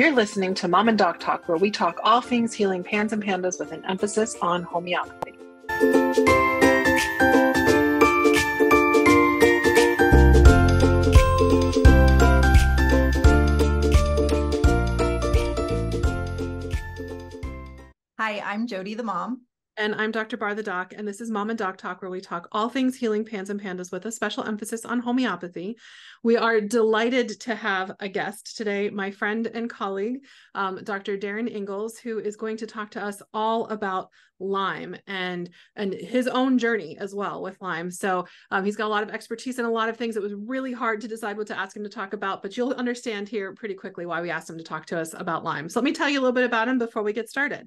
You're listening to Mom and Doc Talk, where we talk all things healing pans and pandas with an emphasis on homeopathy. Hi, I'm Jody the mom. And I'm Dr. Bar the doc, and this is Mom and Doc Talk, where we talk all things healing pans and pandas with a special emphasis on homeopathy. We are delighted to have a guest today, my friend and colleague, Dr. Darin Ingles, who is going to talk to us all about Lyme and his own journey as well with Lyme. So he's got a lot of expertise in a lot of things. It was really hard to decide what to ask him to talk about, but you'll understand here pretty quickly why we asked him to talk to us about Lyme. So let me tell you a little bit about him before we get started.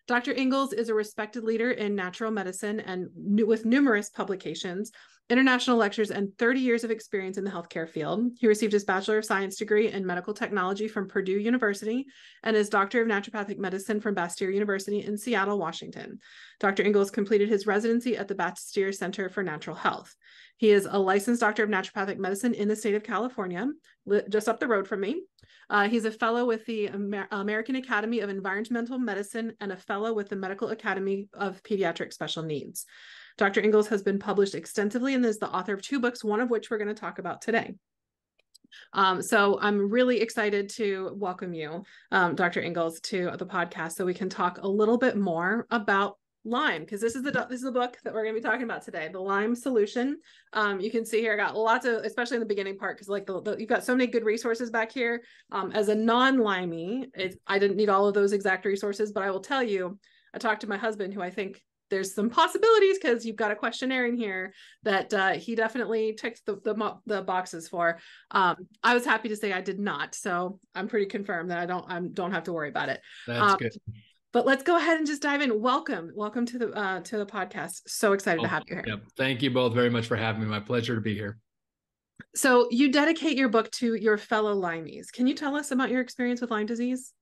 Dr. Ingles is a respected leader in natural medicine and with numerous publications, international lectures, and 30 years of experience in the healthcare field. He received his Bachelor of Science degree in Medical Technology from Purdue University and his Doctor of Naturopathic Medicine from Bastyr University in Seattle, Washington. Dr. Ingles completed his residency at the Bastyr Center for Natural Health. He is a licensed Doctor of Naturopathic Medicine in the state of California, just up the road from me. He's a fellow with the American Academy of Environmental Medicine and a fellow with the Medical Academy of Pediatric Special Needs. Dr. Ingles has been published extensively and is the author of 2 books, one of which we're going to talk about today. So I'm really excited to welcome you, Dr. Ingles, to the podcast so we can talk a little bit more about Lyme, because this is the book that we're going to be talking about today, the Lyme Solution. You can see here I got lots of, especially in the beginning part, because like you've got so many good resources back here. As a non-Limey, I didn't need all of those exact resources, but I will tell you, I talked to my husband, who I think there's some possibilities, because you've got a questionnaire in here that he definitely ticked the boxes for. I was happy to say I did not, so I'm pretty confirmed that I don't have to worry about it. That's good. But let's go ahead and just dive in. Welcome to the podcast. So excited to have you here. Yep. Thank you both very much for having me. My pleasure to be here. So you dedicate your book to your fellow Lymies. Can you tell us about your experience with Lyme disease?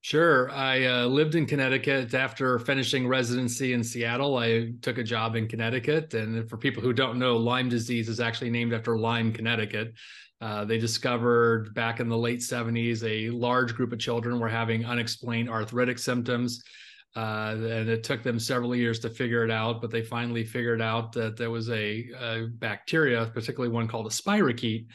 Sure. I lived in Connecticut after finishing residency in Seattle. I took a job in Connecticut. And for people who don't know, Lyme disease is actually named after Lyme, Connecticut. They discovered back in the late 70s, a large group of children were having unexplained arthritic symptoms. And it took them several years to figure it out, but they finally figured out that there was a bacteria, particularly one called a spirochete.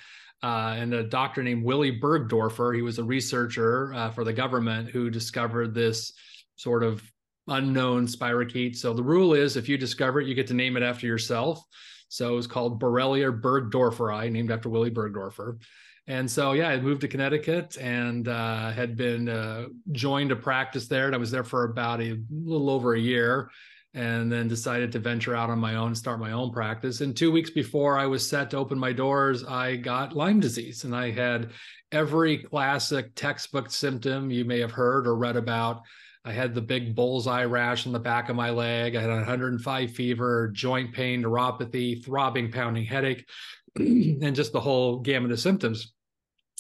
And a doctor named Willy Bergdorfer, he was a researcher for the government who discovered this sort of unknown spirochete. So the rule is, if you discover it, you get to name it after yourself. So it was called Borrelia burgdorferi, named after Willy Bergdorfer. And so, yeah, I moved to Connecticut and had been joined a practice there. And I was there for about a little over a year, and then decided to venture out on my own, start my own practice. And 2 weeks before I was set to open my doors, I got Lyme disease. And I had every classic textbook symptom you may have heard or read about. I had the big bullseye rash on the back of my leg. I had 105 fever, joint pain, neuropathy, throbbing, pounding headache, and just the whole gamut of symptoms.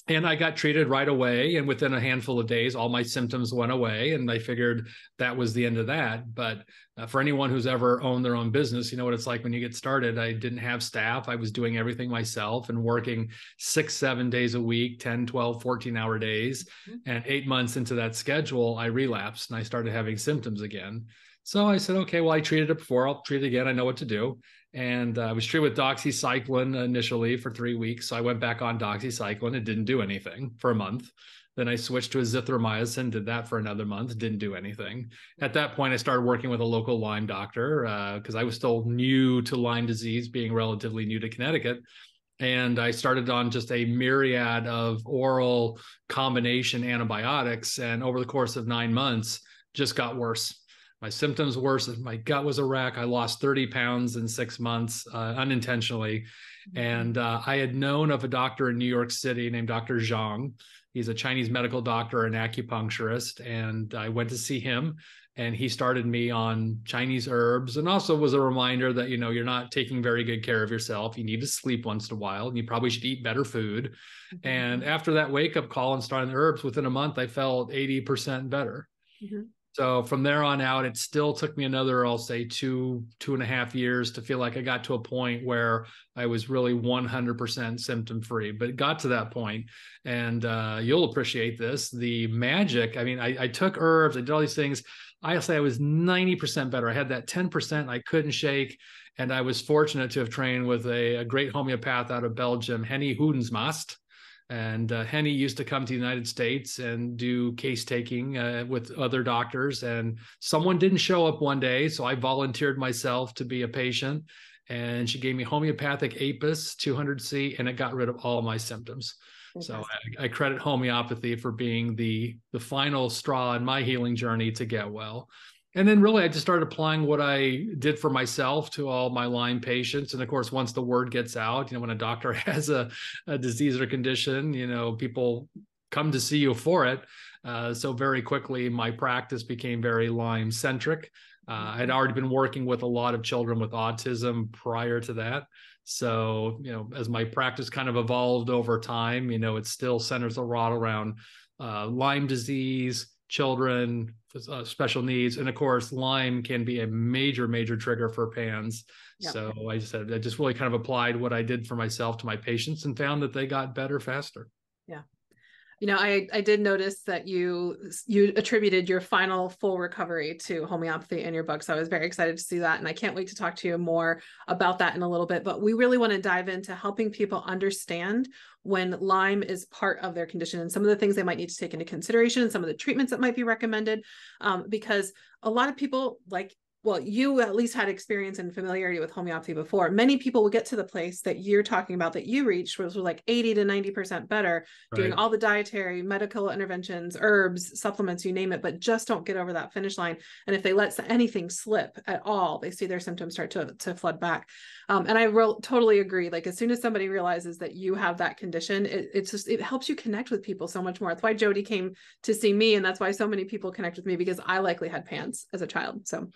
And I got treated right away. And within a handful of days, all my symptoms went away. And I figured that was the end of that. But for anyone who's ever owned their own business, you know what it's like when you get started. I didn't have staff. I was doing everything myself and working 6-7 days a week, 10, 12, 14-hour days. And 8 months into that schedule, I relapsed and I started having symptoms again. So I said, okay, well, I treated it before. I'll treat it again. I know what to do. And I was treated with doxycycline initially for 3 weeks. So I went back on doxycycline. It didn't do anything for a month. Then I switched to azithromycin, did that for another month, didn't do anything. At that point, I started working with a local Lyme doctor because I was still new to Lyme disease, being relatively new to Connecticut. And I started on just a myriad of oral combination antibiotics. And over the course of 9 months, just got worse. My symptoms worsened. My gut was a wreck. I lost 30 pounds in 6 months unintentionally. And I had known of a doctor in New York City named Dr. Zhang. He's a Chinese medical doctor and acupuncturist. And I went to see him, and he started me on Chinese herbs, and also was a reminder that, you know, you're not taking very good care of yourself. You need to sleep once in a while, and you probably should eat better food. And after that wake-up call and starting the herbs, within a month, I felt 80% better. So from there on out, it still took me another, I'll say 2.5 years to feel like I got to a point where I was really 100% symptom free, but it got to that point. And you'll appreciate this. The magic, I mean, I took herbs, I did all these things. I say I was 90% better. I had that 10% I couldn't shake. And I was fortunate to have trained with a great homeopath out of Belgium, Henny Hoedensmast. And Henny used to come to the United States and do case taking with other doctors. And someone didn't show up one day, so I volunteered myself to be a patient. And she gave me homeopathic Apis 200C, and it got rid of all my symptoms. So I credit homeopathy for being the final straw in my healing journey to get well. And then really, I just started applying what I did for myself to all my Lyme patients. And of course, once the word gets out, when a doctor has a disease or condition, people come to see you for it. So very quickly, my practice became very Lyme centric. I'd already been working with a lot of children with autism prior to that. So, as my practice kind of evolved over time, it still centers a lot around Lyme disease, children, special needs, and of course Lyme can be a major trigger for PANS. Yep. So I just really kind of applied what I did for myself to my patients and found that they got better faster. Yeah. I did notice that you attributed your final full recovery to homeopathy in your book. So I was very excited to see that. And I can't wait to talk to you more about that in a little bit. But we really want to dive into helping people understand when Lyme is part of their condition and some of the things they might need to take into consideration and some of the treatments that might be recommended. Because a lot of people you at least had experience and familiarity with homeopathy before. Many people will get to the place that you're talking about that you reached, which was like 80 to 90% better, doing all the dietary, medical interventions, herbs, supplements, you name it, but just don't get over that finish line. And if they let anything slip at all, they see their symptoms start to flood back. And I totally agree. Like as soon as somebody realizes that you have that condition, it helps you connect with people so much more. That's why Jody came to see me. And that's why so many people connect with me, because I likely had PANS as a child. So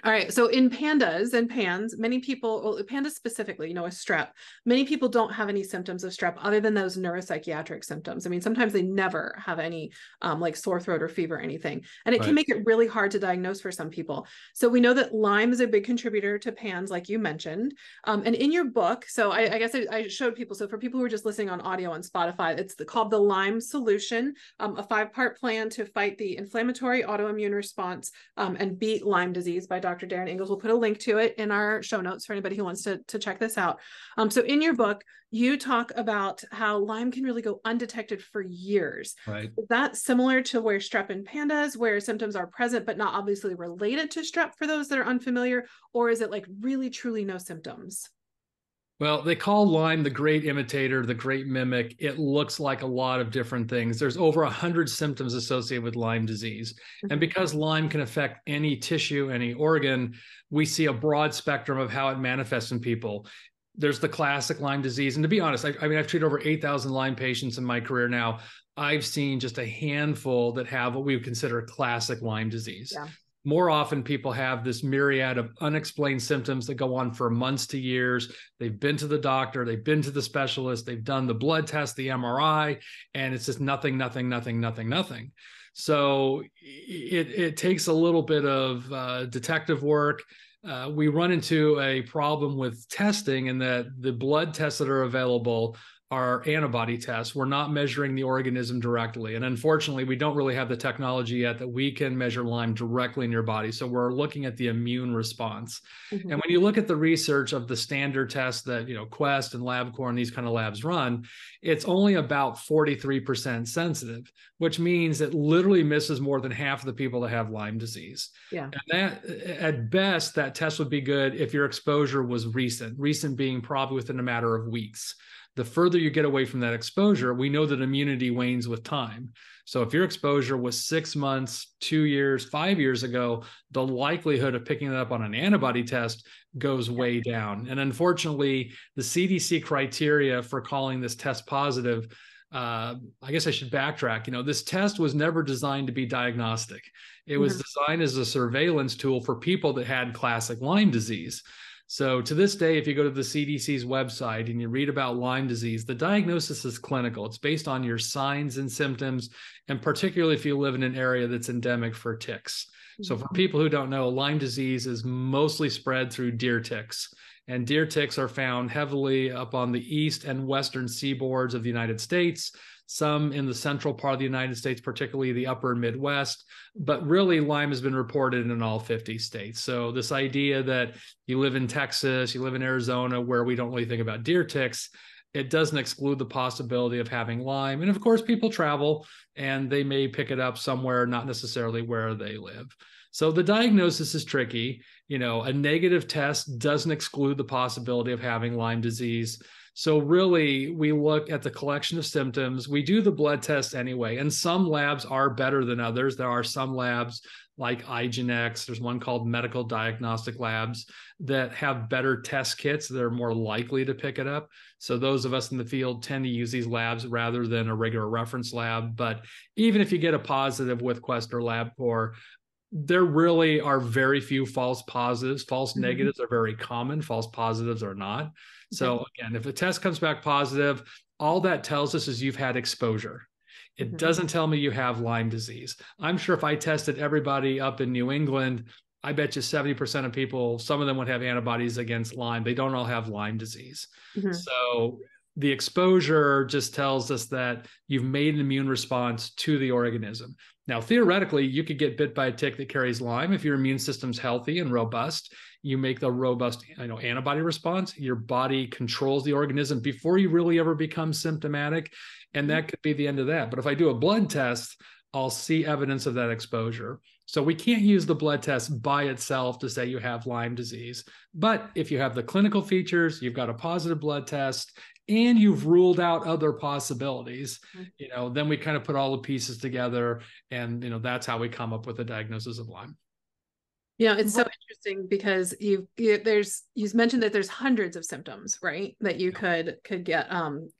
all right. So in pandas and PANS, many people, pandas specifically, a strep, many people don't have any symptoms of strep other than those neuropsychiatric symptoms. I mean, sometimes they never have any like sore throat or fever or anything. And it can make it really hard to diagnose for some people. So we know that Lyme is a big contributor to PANS, like you mentioned. And in your book, so I guess I showed people, so for people who are just listening on audio on Spotify, it's called The Lyme Solution, a 5-part plan to fight the inflammatory autoimmune response and beat Lyme disease by Dr. Darin Ingles. We'll put a link to it in our show notes for anybody who wants to check this out. So in your book, you talk about how Lyme can really go undetected for years. Right. Is that similar to where strep in pandas, where symptoms are present, but not obviously related to strep for those that are unfamiliar? Or is it like really, truly no symptoms? Well, they call Lyme the great imitator, the great mimic. It looks like a lot of different things. There's over 100 symptoms associated with Lyme disease. And because Lyme can affect any tissue, any organ, we see a broad spectrum of how it manifests in people. There's the classic Lyme disease. And to be honest, I mean, I've treated over 8,000 Lyme patients in my career now. I've seen just a handful that have what we would consider classic Lyme disease. Yeah. More often, people have this myriad of unexplained symptoms that go on for months to years. They've been to the doctor, they've been to the specialist, they've done the blood test, the MRI, and it's just nothing. So it takes a little bit of detective work. We run into a problem with testing in that the blood tests that are available are antibody tests. We're not measuring the organism directly. And unfortunately, we don't really have the technology yet that we can measure Lyme directly in your body. So we're looking at the immune response. And when you look at the research of the standard tests that, Quest and LabCorp and these kind of labs run, it's only about 43% sensitive, which means it literally misses more than half of the people that have Lyme disease. Yeah. And that, at best, that test would be good if your exposure was recent being probably within a matter of weeks. The further you get away from that exposure, we know that immunity wanes with time. So if your exposure was 6 months, 2 years, 5 years ago, the likelihood of picking it up on an antibody test goes way down. And unfortunately, the CDC criteria for calling this test positive, I guess I should backtrack. This test was never designed to be diagnostic. It was designed as a surveillance tool for people that had classic Lyme disease. So to this day, if you go to the CDC's website and you read about Lyme disease, the diagnosis is clinical. It's based on your signs and symptoms, and particularly if you live in an area that's endemic for ticks. So for people who don't know, Lyme disease is mostly spread through deer ticks. And deer ticks are found heavily up on the east and western seaboards of the United States, some in the central part of the United States, particularly the upper Midwest. But really, Lyme has been reported in all 50 states. So this idea that you live in Texas, you live in Arizona, where we don't really think about deer ticks, it doesn't exclude the possibility of having Lyme. And of course, people travel and they may pick it up somewhere, not necessarily where they live. So the diagnosis is tricky. You know, a negative test doesn't exclude the possibility of having Lyme disease. So really, we look at the collection of symptoms. We do the blood test anyway, and some labs are better than others. There are some labs like IGeneX. There's one called Medical Diagnostic Labs that have better test kits that are more likely to pick it up. So those of us in the field tend to use these labs rather than a regular reference lab. But even if you get a positive with Quest or LabCorp, there really are very few false positives. False negatives are very common. False positives are not. So again, if a test comes back positive, all that tells us is you've had exposure. It doesn't tell me you have Lyme disease. I'm sure if I tested everybody up in New England, I bet you 70% of people, some of them would have antibodies against Lyme. They don't all have Lyme disease. So the exposure just tells us that you've made an immune response to the organism. Now, theoretically, you could get bit by a tick that carries Lyme. If your immune system's healthy and robust, you make the robust antibody response. Your body controls the organism before you really ever become symptomatic. And that could be the end of that. But if I do a blood test, I'll see evidence of that exposure. So we can't use the blood test by itself to say you have Lyme disease. But if you have the clinical features, you've got a positive blood test, and you've ruled out other possibilities, then we kind of put all the pieces together, and that's how we come up with a diagnosis of Lyme. It's so interesting because you mentioned that there's hundreds of symptoms, right? That you could get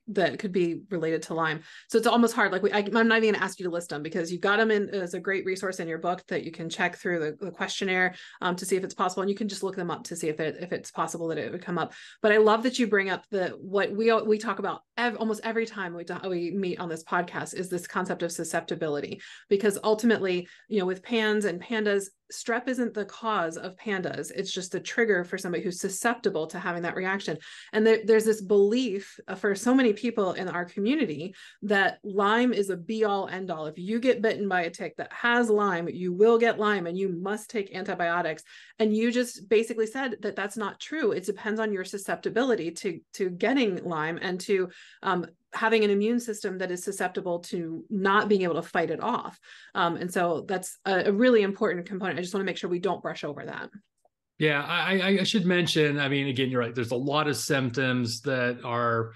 that could be related to Lyme. So it's almost hard. Like I'm not even going to ask you to list them because you've got them in as a great resource in your book that you can check through the questionnaire to see if it's possible, and you can just look them up to see if it's possible that it would come up. But I love that you bring up what we talk about almost every time we meet on this podcast is this concept of susceptibility, because ultimately, with PANS and pandas, strep isn't the cause of pandas. It's just a trigger for somebody who's susceptible to having that reaction. And there's this belief for so many people in our community that Lyme is a be-all end-all. If you get bitten by a tick that has Lyme, you will get Lyme and you must take antibiotics. And you just basically said that that's not true. It depends on your susceptibility to getting Lyme and to having an immune system that is susceptible to not being able to fight it off. And so that's a really important component. I just want to make sure we don't brush over that. Yeah, I should mention, again, you're right. There's a lot of symptoms that are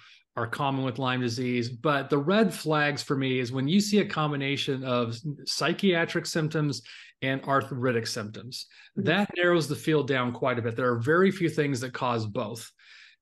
common with Lyme disease, but the red flags for me is when you see a combination of psychiatric symptoms and arthritic symptoms. That narrows the field down quite a bit. There are very few things that cause both.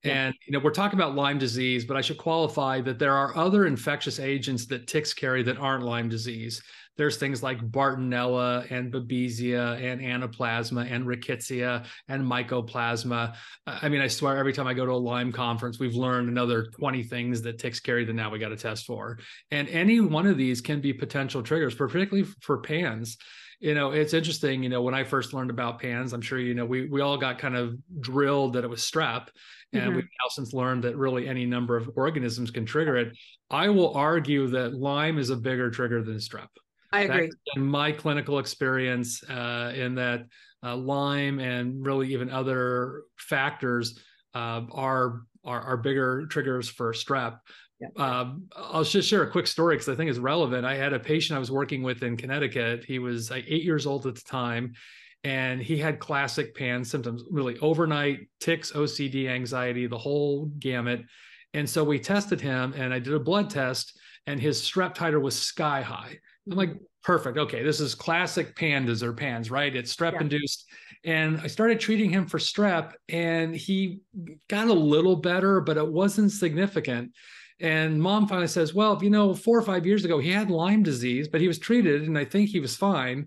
And, we're talking about Lyme disease, but I should qualify that there are other infectious agents that ticks carry that aren't Lyme disease. There's things like Bartonella and Babesia and Anaplasma and Rickettsia and Mycoplasma. I swear every time I go to a Lyme conference, we've learned another 20 things that ticks carry that now we got to test for. And any one of these can be potential triggers, particularly for PANS. It's interesting, when I first learned about PANS, I'm sure, we all got kind of drilled that it was strep. And we've now since learned that really any number of organisms can trigger it. I will argue that Lyme is a bigger trigger than strep. I agree. In my clinical experience, in that Lyme and really even other factors are bigger triggers for strep. I'll just share a quick story because I think it's relevant. I had a patient I was working with in Connecticut. He was 8 years old at the time, and he had classic PANS symptoms, really overnight tics, OCD, anxiety, the whole gamut. And so we tested him, and I did a blood test, and his strep titer was sky high. I'm like, perfect. Okay, this is classic PANDAS or PANS, right? It's strep induced. And I started treating him for strep, and he got a little better, but it wasn't significant. And mom finally says, well, 4 or 5 years ago, he had Lyme disease, but he was treated, and I think he was fine.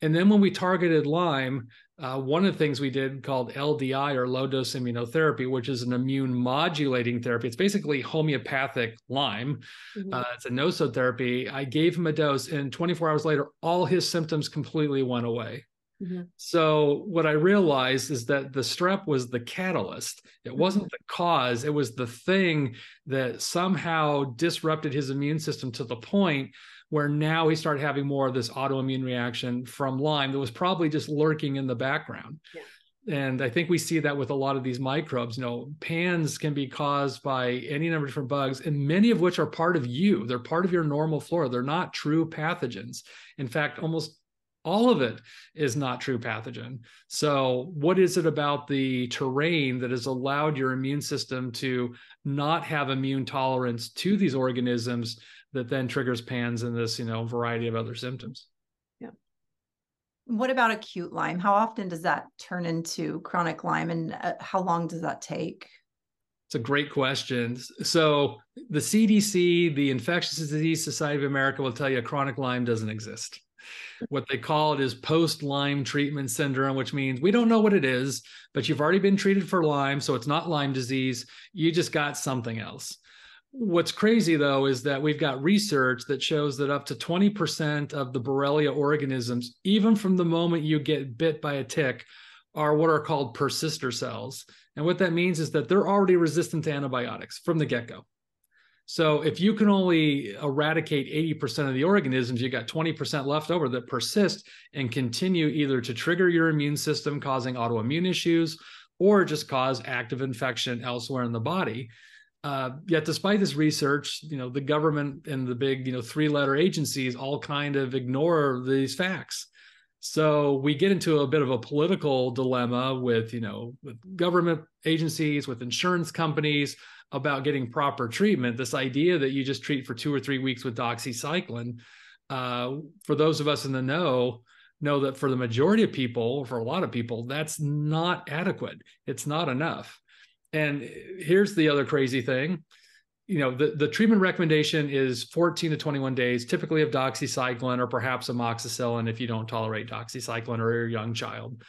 And then when we targeted Lyme, One of the things we did called LDI, or low dose immunotherapy, which is an immune modulating therapy. It's basically homeopathic Lyme. It's a no-so therapy. I gave him a dose, and 24 hours later, all his symptoms completely went away. So what I realized is that the strep was the catalyst. It wasn't the cause. It was the thing that somehow disrupted his immune system to the point where now he started having more of this autoimmune reaction from Lyme that was probably just lurking in the background. And I think we see that with a lot of these microbes. PANS can be caused by any number of different bugs, and many of which are part of you. They're part of your normal flora. They're not true pathogens. In fact, almost all of it is not true pathogen. So what is it about the terrain that has allowed your immune system to not have immune tolerance to these organisms that then triggers PANS and this, variety of other symptoms? What about acute Lyme? How often does that turn into chronic Lyme, and how long does that take? It's a great question. So the CDC, the Infectious Disease Society of America, will tell you chronic Lyme doesn't exist. What they call it is post-Lyme treatment syndrome, which means we don't know what it is, but you've already been treated for Lyme, so it's not Lyme disease. You just got something else. What's crazy, though, is that we've got research that shows that up to 20% of the Borrelia organisms, even from the moment you get bit by a tick, are what are called persister cells. And what that means is that they're already resistant to antibiotics from the get-go. So if you can only eradicate 80% of the organisms, you got 20% left over that persist and continue either to trigger your immune system, causing autoimmune issues, or just cause active infection elsewhere in the body. Yet despite this research, the government and the big, three-letter agencies all kind of ignore these facts. So we get into a bit of a political dilemma with government agencies, with insurance companies, about getting proper treatment. This idea that you just treat for 2 or 3 weeks with doxycycline, for those of us in the know that for the majority of people, for a lot of people, that's not adequate. It's not enough. And here's the other crazy thing. The treatment recommendation is 14 to 21 days, typically of doxycycline or perhaps amoxicillin if you don't tolerate doxycycline or you're a young child.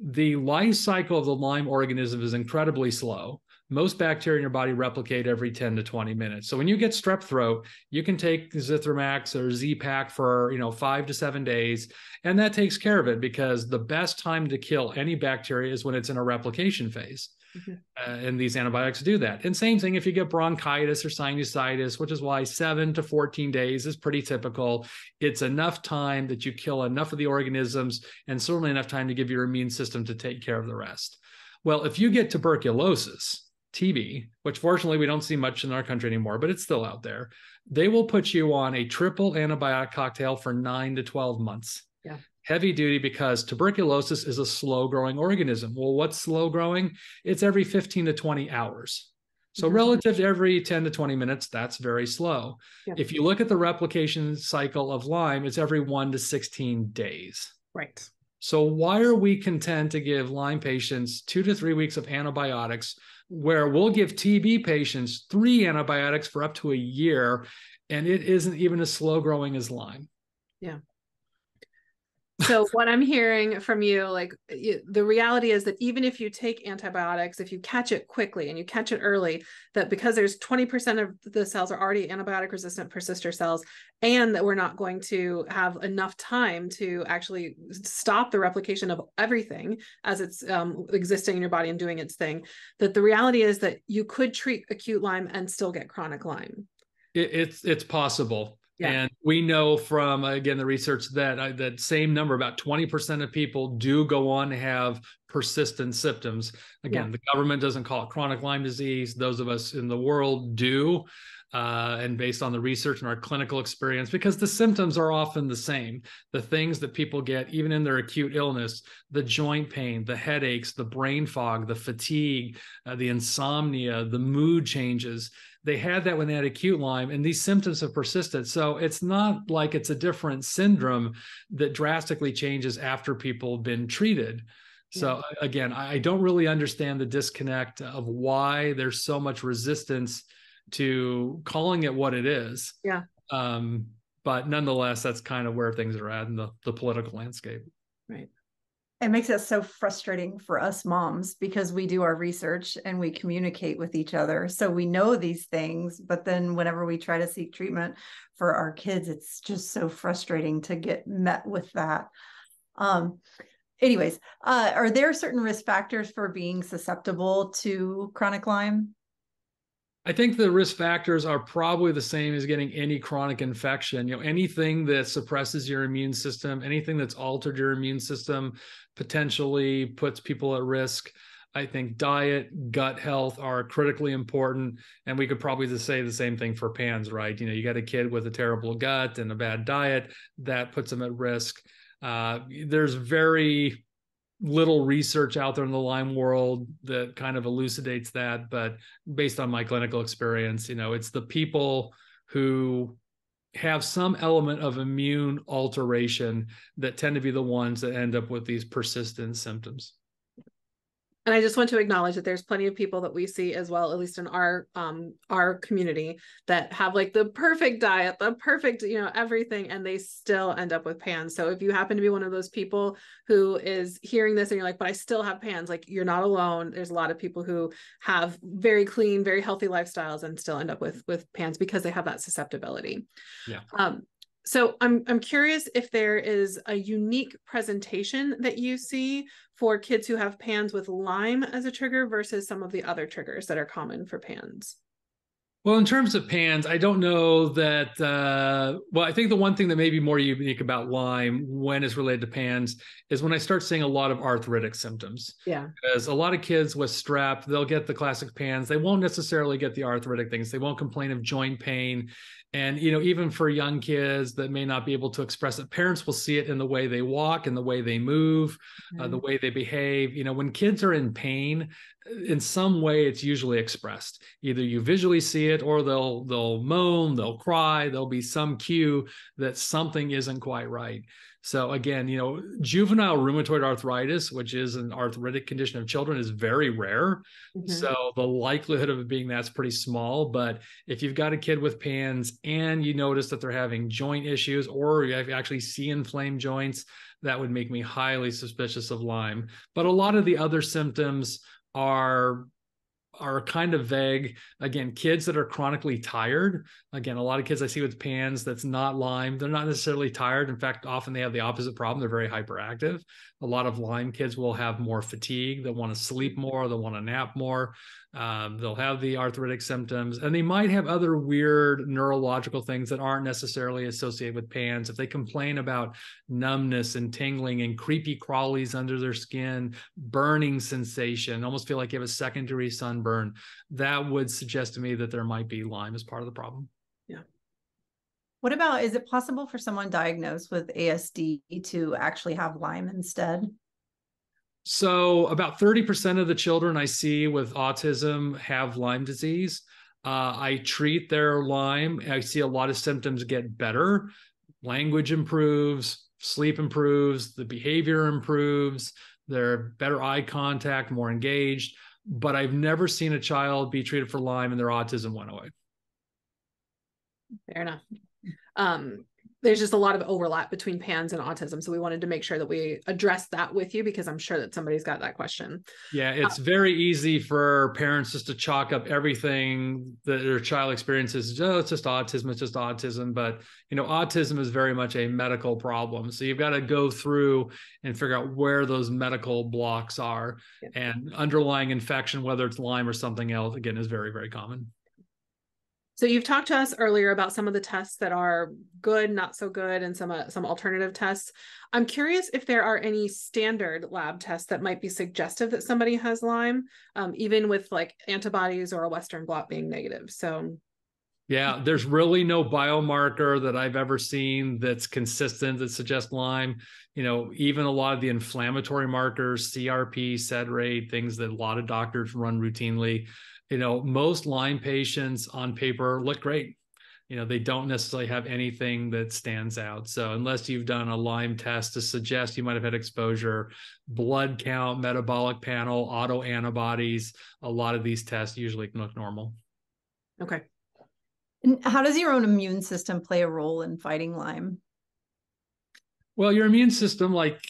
The life cycle of the Lyme organism is incredibly slow. Most bacteria in your body replicate every 10 to 20 minutes. So when you get strep throat, you can take Zithromax or Z-Pak for 5 to 7 days, and that takes care of it, because the best time to kill any bacteria is when it's in a replication phase. And these antibiotics do that. And same thing if you get bronchitis or sinusitis, which is why 7 to 14 days is pretty typical. It's enough time that you kill enough of the organisms, and certainly enough time to give your immune system to take care of the rest. Well, if you get tuberculosis, TB, which fortunately we don't see much in our country anymore, but it's still out there, they will put you on a triple antibiotic cocktail for 9 to 12 months. Heavy duty, because tuberculosis is a slow growing organism. Well, what's slow growing? It's every 15 to 20 hours. So relative to every 10 to 20 minutes, that's very slow. If you look at the replication cycle of Lyme, it's every 1 to 16 days. Right. So why are we content to give Lyme patients 2 to 3 weeks of antibiotics, where we'll give TB patients 3 antibiotics for up to a year, and it isn't even as slow growing as Lyme? So what I'm hearing from you, the reality is that even if you take antibiotics, if you catch it quickly and you catch it early, that because there's 20% of the cells are already antibiotic resistant persister cells, and that we're not going to have enough time to actually stop the replication of everything as it's existing in your body and doing its thing, that the reality is that you could treat acute Lyme and still get chronic Lyme. It's possible. And we know from, again, the research that that same number, about 20% of people do go on to have persistent symptoms. Again, the government doesn't call it chronic Lyme disease. Those of us in the world do. And based on the research and our clinical experience, because the symptoms are often the same. The things that people get, even in their acute illness, the joint pain, the headaches, the brain fog, the fatigue, the insomnia, the mood changes, they had that when they had acute Lyme, and these symptoms have persisted. So it's not like it's a different syndrome that drastically changes after people have been treated. So again, I don't really understand the disconnect of why there's so much resistance to calling it what it is. But nonetheless, that's kind of where things are at in the political landscape. Right. It makes it so frustrating for us moms because we do our research and we communicate with each other. So we know these things, but then whenever we try to seek treatment for our kids, it's just so frustrating to get met with that. Anyways, are there certain risk factors for being susceptible to chronic Lyme? I think the risk factors are probably the same as getting any chronic infection. Anything that suppresses your immune system, anything that's altered your immune system potentially puts people at risk. I think diet, gut health are critically important. And we could probably just say the same thing for PANS, right? You got a kid with a terrible gut and a bad diet, that puts them at risk. There's very little research out there in the Lyme world that kind of elucidates that, but based on my clinical experience, it's the people who have some element of immune alteration that tend to be the ones that end up with these persistent symptoms. And I just want to acknowledge that there's plenty of people that we see as well, at least in our community, that have like the perfect diet, the perfect, everything, and they still end up with PANS. So if you happen to be one of those people who is hearing this and you're like, but I still have PANS, like you're not alone. There's a lot of people who have very clean, very healthy lifestyles and still end up with PANS because they have that susceptibility. Yeah. So I'm curious if there is a unique presentation that you see for kids who have PANS with Lyme as a trigger versus some of the other triggers that are common for PANS. Well, in terms of PANS, I don't know that, I think the one thing that may be more unique about Lyme when it's related to PANS is when I start seeing a lot of arthritic symptoms. Yeah. Because a lot of kids with strep, they'll get the classic PANS. They won't necessarily get the arthritic things. They won't complain of joint pain. And, even for young kids that may not be able to express it, parents will see it in the way they walk, in the way they move, the way they behave. When kids are in pain, in some way, it's usually expressed. Either you visually see it or they'll moan, they'll cry, there'll be some cue that something isn't quite right. So again, juvenile rheumatoid arthritis, which is an arthritic condition of children, is very rare. Mm-hmm. So the likelihood of it being that's pretty small. But if you've got a kid with PANS and you notice that they're having joint issues or you actually see inflamed joints, that would make me highly suspicious of Lyme. But a lot of the other symptoms are kind of vague. Again, kids that are chronically tired. Again, a lot of kids I see with PANS that's not Lyme, they're not necessarily tired. In fact, often they have the opposite problem. They're very hyperactive. A lot of Lyme kids will have more fatigue. They'll want to sleep more. They'll want to nap more. They'll have the arthritic symptoms, and they might have other weird neurological things that aren't necessarily associated with PANS. If they complain about numbness and tingling and creepy crawlies under their skin, burning sensation, almost feel like you have a secondary sunburn, that would suggest to me that there might be Lyme as part of the problem. Yeah. What about, is it possible for someone diagnosed with ASD to actually have Lyme instead? So about 30% of the children I see with autism have Lyme disease. I treat their Lyme. I see a lot of symptoms get better. Language improves, sleep improves, the behavior improves, they're better eye contact, more engaged. But I've never seen a child be treated for Lyme and their autism went away. Fair enough. There's just a lot of overlap between PANS and autism. So we wanted to make sure that we address that with you because I'm sure that somebody's got that question. Yeah, it's very easy for parents just to chalk up everything that their child experiences. Oh, it's just autism, it's just autism. But, autism is very much a medical problem. So you've got to go through and figure out where those medical blocks are. Yeah. And underlying infection, whether it's Lyme or something else, again, is very, very common. So you've talked to us earlier about some of the tests that are good, not so good, and some alternative tests. I'm curious if there are any standard lab tests that might be suggestive that somebody has Lyme, even with like antibodies or a Western blot being negative. So yeah, there's really no biomarker that I've ever seen that's consistent that suggests Lyme. Even a lot of the inflammatory markers, CRP, sed rate, things that a lot of doctors run routinely. Most Lyme patients on paper look great. They don't necessarily have anything that stands out. So unless you've done a Lyme test to suggest you might have had exposure, blood count, metabolic panel, autoantibodies, a lot of these tests usually look normal. Okay. And how does your own immune system play a role in fighting Lyme? Well, your immune system, like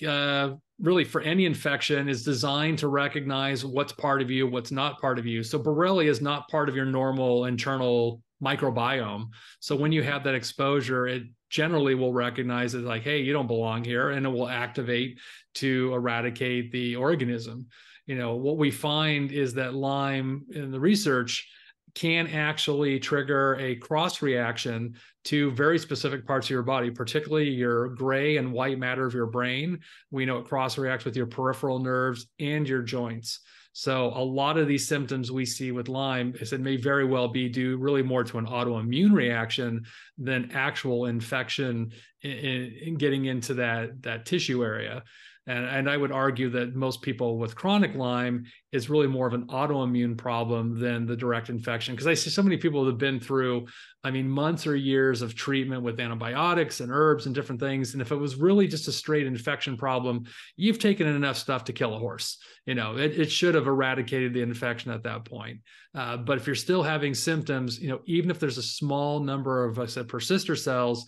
really for any infection is designed to recognize what's part of you, what's not part of you. So Borrelia is not part of your normal internal microbiome. So when you have that exposure, it generally will recognize it like, hey, you don't belong here, and it will activate to eradicate the organism. What we find is that Lyme in the research can actually trigger a cross reaction to very specific parts of your body, particularly your gray and white matter of your brain. We know it cross reacts with your peripheral nerves and your joints. So a lot of these symptoms we see with Lyme is it may very well be due really more to an autoimmune reaction than actual infection in getting into that tissue area. And I would argue that most people with chronic Lyme is really more of an autoimmune problem than the direct infection. Because I see so many people that have been through, months or years of treatment with antibiotics and herbs and different things. And if it was really just a straight infection problem, you've taken enough stuff to kill a horse. It should have eradicated the infection at that point. But if you're still having symptoms, even if there's a small number of, like I said, persister cells,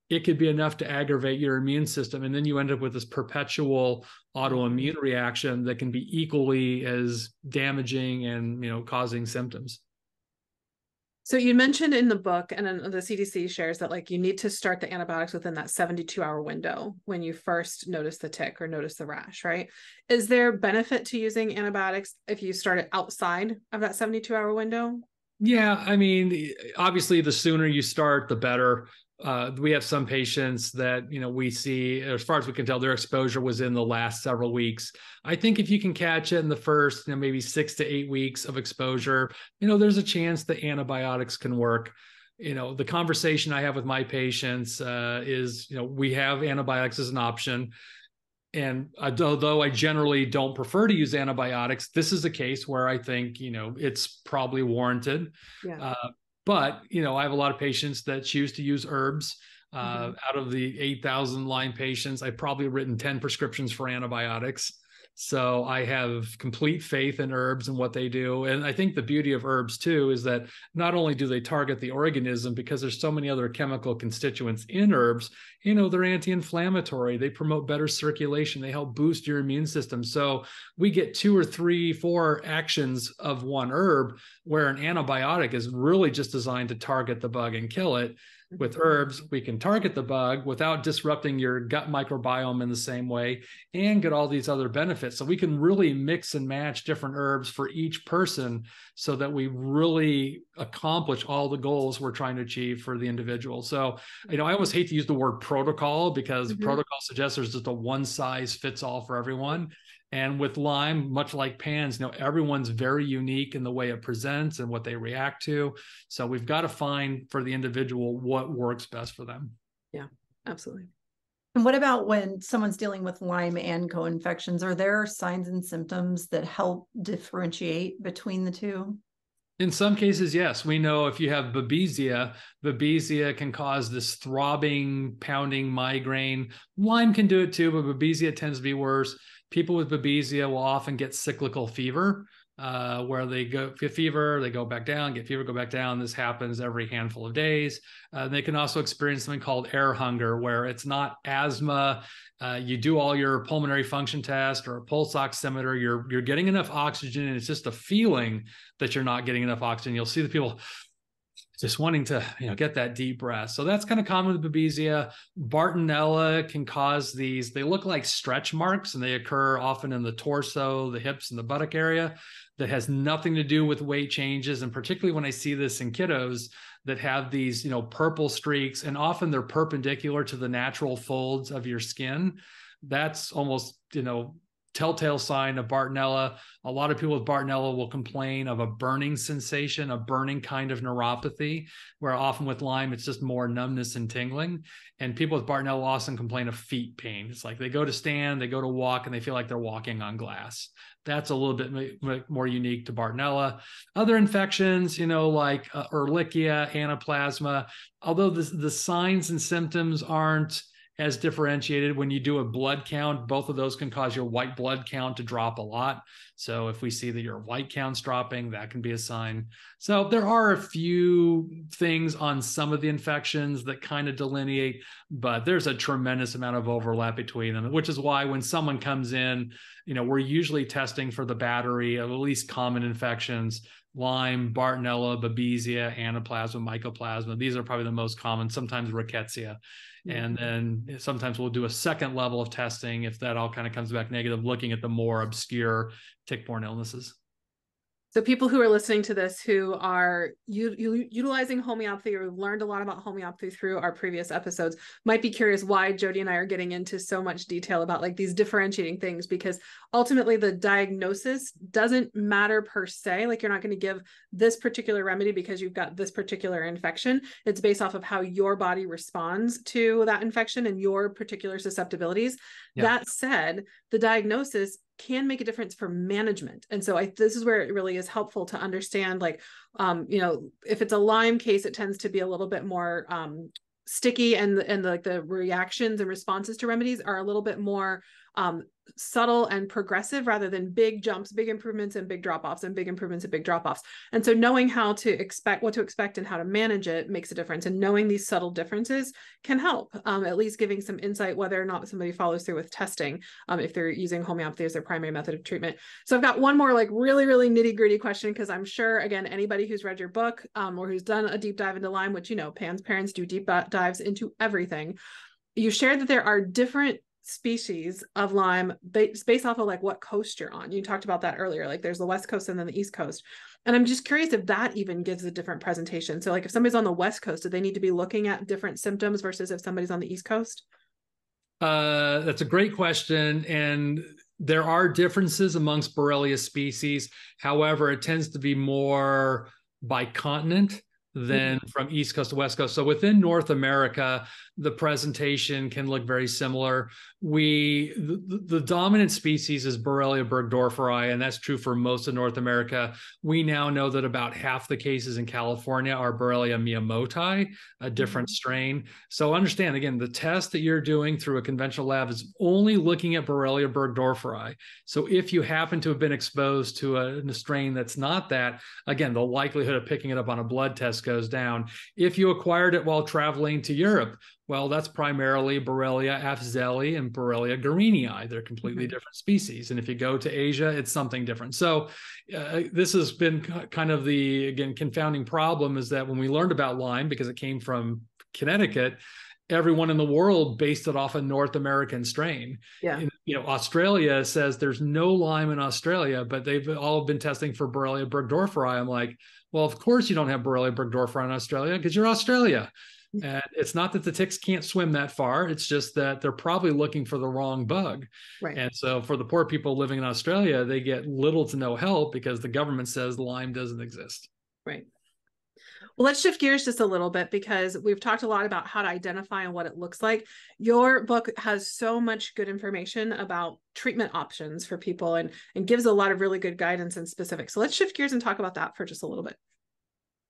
it could be enough to aggravate your immune system. And then you end up with this perpetual autoimmune reaction that can be equally as damaging and, causing symptoms. So you mentioned in the book, and then the CDC shares that like you need to start the antibiotics within that 72-hour window when you first notice the tick or notice the rash, right? Is there benefit to using antibiotics if you start it outside of that 72-hour window? Yeah, obviously the sooner you start, the better. We have some patients that, we see, as far as we can tell, their exposure was in the last several weeks. I think if you can catch it in the first, maybe 6 to 8 weeks of exposure, there's a chance that antibiotics can work. The conversation I have with my patients is, we have antibiotics as an option. And although I generally don't prefer to use antibiotics, this is a case where I think, it's probably warranted. Yeah. But, I have a lot of patients that choose to use herbs. Out of the 8,000 Lyme patients, I've probably written 10 prescriptions for antibiotics. So I have complete faith in herbs and what they do. And I think the beauty of herbs too is that not only do they target the organism, because there's so many other chemical constituents in herbs, they're anti-inflammatory, they promote better circulation, they help boost your immune system. So we get 2 or 3, 4 actions of one herb, where an antibiotic is really just designed to target the bug and kill it. With herbs, we can target the bug without disrupting your gut microbiome in the same way and get all these other benefits. So we can really mix and match different herbs for each person so that we really accomplish all the goals we're trying to achieve for the individual. So, I almost hate to use the word protocol, because protocol suggests there's just a one size fits all for everyone. And with Lyme, much like PANS, everyone's very unique in the way it presents and what they react to. So we've got to find for the individual what works best for them. Yeah, absolutely. And what about when someone's dealing with Lyme and co-infections? Are there signs and symptoms that help differentiate between the two? In some cases, yes. We know if you have babesia can cause this throbbing, pounding migraine. Lyme can do it too, but babesia tends to be worse. People with babesia will often get cyclical fever, where they get fever, they go back down, get fever, go back down. This happens every handful of days. They can also experience something called air hunger, where it's not asthma. You do all your pulmonary function test or a pulse oximeter, you're getting enough oxygen, and it's just a feeling that you're not getting enough oxygen. You'll see the people just wanting to, get that deep breath. So that's kind of common with babesia. Bartonella can cause these, they look like stretch marks, and they occur often in the torso, the hips, and the buttock area. That has nothing to do with weight changes. And particularly when I see this in kiddos that have these, purple streaks, and often they're perpendicular to the natural folds of your skin. That's almost, telltale sign of Bartonella. A lot of people with Bartonella will complain of a burning sensation, a burning kind of neuropathy, where often with Lyme, it's just more numbness and tingling. And people with Bartonella often complain of feet pain. It's like they go to stand, they go to walk, and they feel like they're walking on glass. That's a little bit more unique to Bartonella. Other infections, like Ehrlichia, Anaplasma, although the signs and symptoms aren't as differentiated. When you do a blood count, both of those can cause your white blood count to drop a lot. So if we see that your white count's dropping, that can be a sign. So there are a few things on some of the infections that kind of delineate, but there's a tremendous amount of overlap between them, which is why when someone comes in, we're usually testing for the battery of at least common infections: Lyme, Bartonella, Babesia, Anaplasma, Mycoplasma. These are probably the most common, sometimes Rickettsia. And then sometimes we'll do a second level of testing if that all kind of comes back negative, looking at the more obscure tick-borne illnesses. So people who are listening to this who are utilizing homeopathy or learned a lot about homeopathy through our previous episodes might be curious why Jody and I are getting into so much detail about like these differentiating things, because ultimately the diagnosis doesn't matter per se. Like you're not going to give this particular remedy because you've got this particular infection. It's based off of how your body responds to that infection and your particular susceptibilities. Yeah. That said, the diagnosis can make a difference for management. And so this is where it really is helpful to understand, like, if it's a Lyme case, it tends to be a little bit more sticky, and the reactions and responses to remedies are a little bit more subtle and progressive rather than big jumps, big improvements and big drop-offs, and big improvements and big drop-offs. And so knowing what to expect and how to manage it makes a difference. And knowing these subtle differences can help, at least giving some insight whether or not somebody follows through with testing, if they're using homeopathy as their primary method of treatment. So I've got one more like really, really nitty-gritty question, because I'm sure, again, anybody who's read your book or who's done a deep dive into Lyme, which, Pan's parents do deep dives into everything. You shared that there are different species of Lyme based off of like what coast you're on. You talked about that earlier, like there's the West Coast and then the East Coast. And I'm just curious if that even gives a different presentation. So like if somebody's on the West Coast, do they need to be looking at different symptoms versus if somebody's on the East Coast? That's a great question. And there are differences amongst Borrelia species. However, it tends to be more by continent than from East Coast to West Coast. So within North America, the presentation can look very similar. The dominant species is Borrelia burgdorferi, and that's true for most of North America. We now know that about half the cases in California are Borrelia miyamotoi, a different strain. So understand, again, the test that you're doing through a conventional lab is only looking at Borrelia burgdorferi. So if you happen to have been exposed to a strain that's not that, again, the likelihood of picking it up on a blood test goes down. If you acquired it while traveling to Europe, well, that's primarily Borrelia afzelii and Borrelia guarinii. They're completely different species. And if you go to Asia, it's something different. So this has been kind of the, again, confounding problem, is that when we learned about Lyme, because it came from Connecticut, everyone in the world based it off a North American strain. Yeah. Australia says there's no Lyme in Australia, but they've all been testing for Borrelia burgdorferi. I'm like, well, of course you don't have Borrelia burgdorferi in Australia because you're Australia. And it's not that the ticks can't swim that far. It's just that they're probably looking for the wrong bug. Right. And so for the poor people living in Australia, they get little to no help because the government says Lyme doesn't exist. Right. Well, let's shift gears just a little bit, because we've talked a lot about how to identify and what it looks like. Your book has so much good information about treatment options for people and gives a lot of really good guidance and specifics. So let's shift gears and talk about that for just a little bit.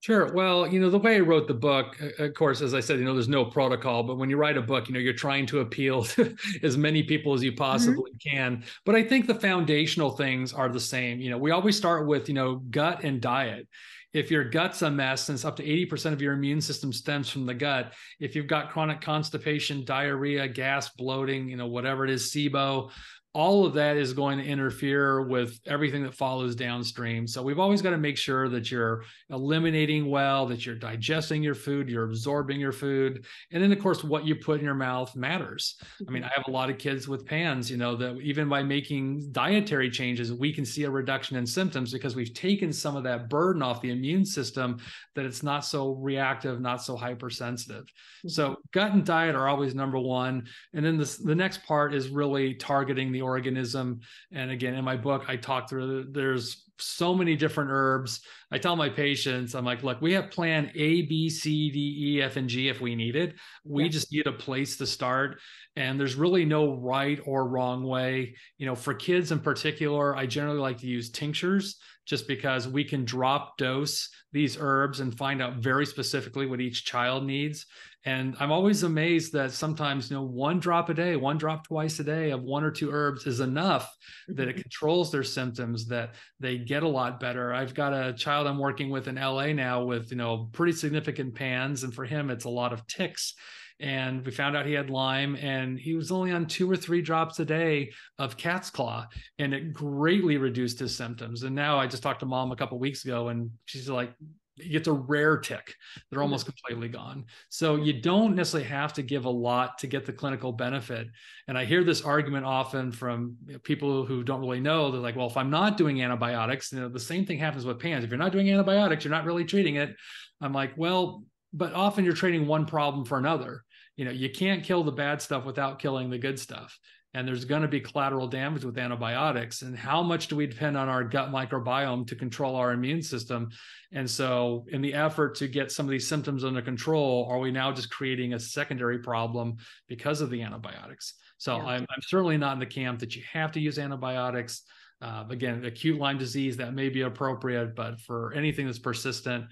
Sure. Well, the way I wrote the book, of course, as I said, there's no protocol, but when you write a book, you're trying to appeal to as many people as you possibly can. But I think the foundational things are the same. We always start with, gut and diet. If your gut's a mess, since up to 80% of your immune system stems from the gut, if you've got chronic constipation, diarrhea, gas, bloating, whatever it is, SIBO, all of that is going to interfere with everything that follows downstream. So we've always got to make sure that you're eliminating well, that you're digesting your food, you're absorbing your food. And then, of course, what you put in your mouth matters. I mean, I have a lot of kids with PANS, that even by making dietary changes, we can see a reduction in symptoms because we've taken some of that burden off the immune system, that it's not so reactive, not so hypersensitive. So gut and diet are always number one. And then the next part is really targeting the organism. And again, in my book, I talk through, there's so many different herbs. I tell my patients, I'm like, look, we have plan A, B, C, D, E, F, and G if we need it. We just need a place to start. And there's really no right or wrong way. For kids in particular, I generally like to use tinctures just because we can drop dose these herbs and find out very specifically what each child needs. And I'm always amazed that sometimes, 1 drop a day, 1 drop twice a day of 1 or 2 herbs is enough that it controls their symptoms, that they get a lot better. I've got a child I'm working with in LA now with, pretty significant PANS. And for him, it's a lot of ticks. And we found out he had Lyme, and he was only on 2 or 3 drops a day of cat's claw, and it greatly reduced his symptoms. And now I just talked to mom a couple of weeks ago, and she's like, it's a rare tick. They're almost completely gone. So you don't necessarily have to give a lot to get the clinical benefit. And I hear this argument often from people who don't really know. They're like, well, if I'm not doing antibiotics, the same thing happens with PANS. If you're not doing antibiotics, you're not really treating it. I'm like, well, but often you're trading one problem for another. You can't kill the bad stuff without killing the good stuff. And there's going to be collateral damage with antibiotics. And how much do we depend on our gut microbiome to control our immune system? And so in the effort to get some of these symptoms under control, are we now just creating a secondary problem because of the antibiotics? So yeah. I'm certainly not in the camp that you have to use antibiotics. Again, acute Lyme disease, that may be appropriate, but for anything that's persistent,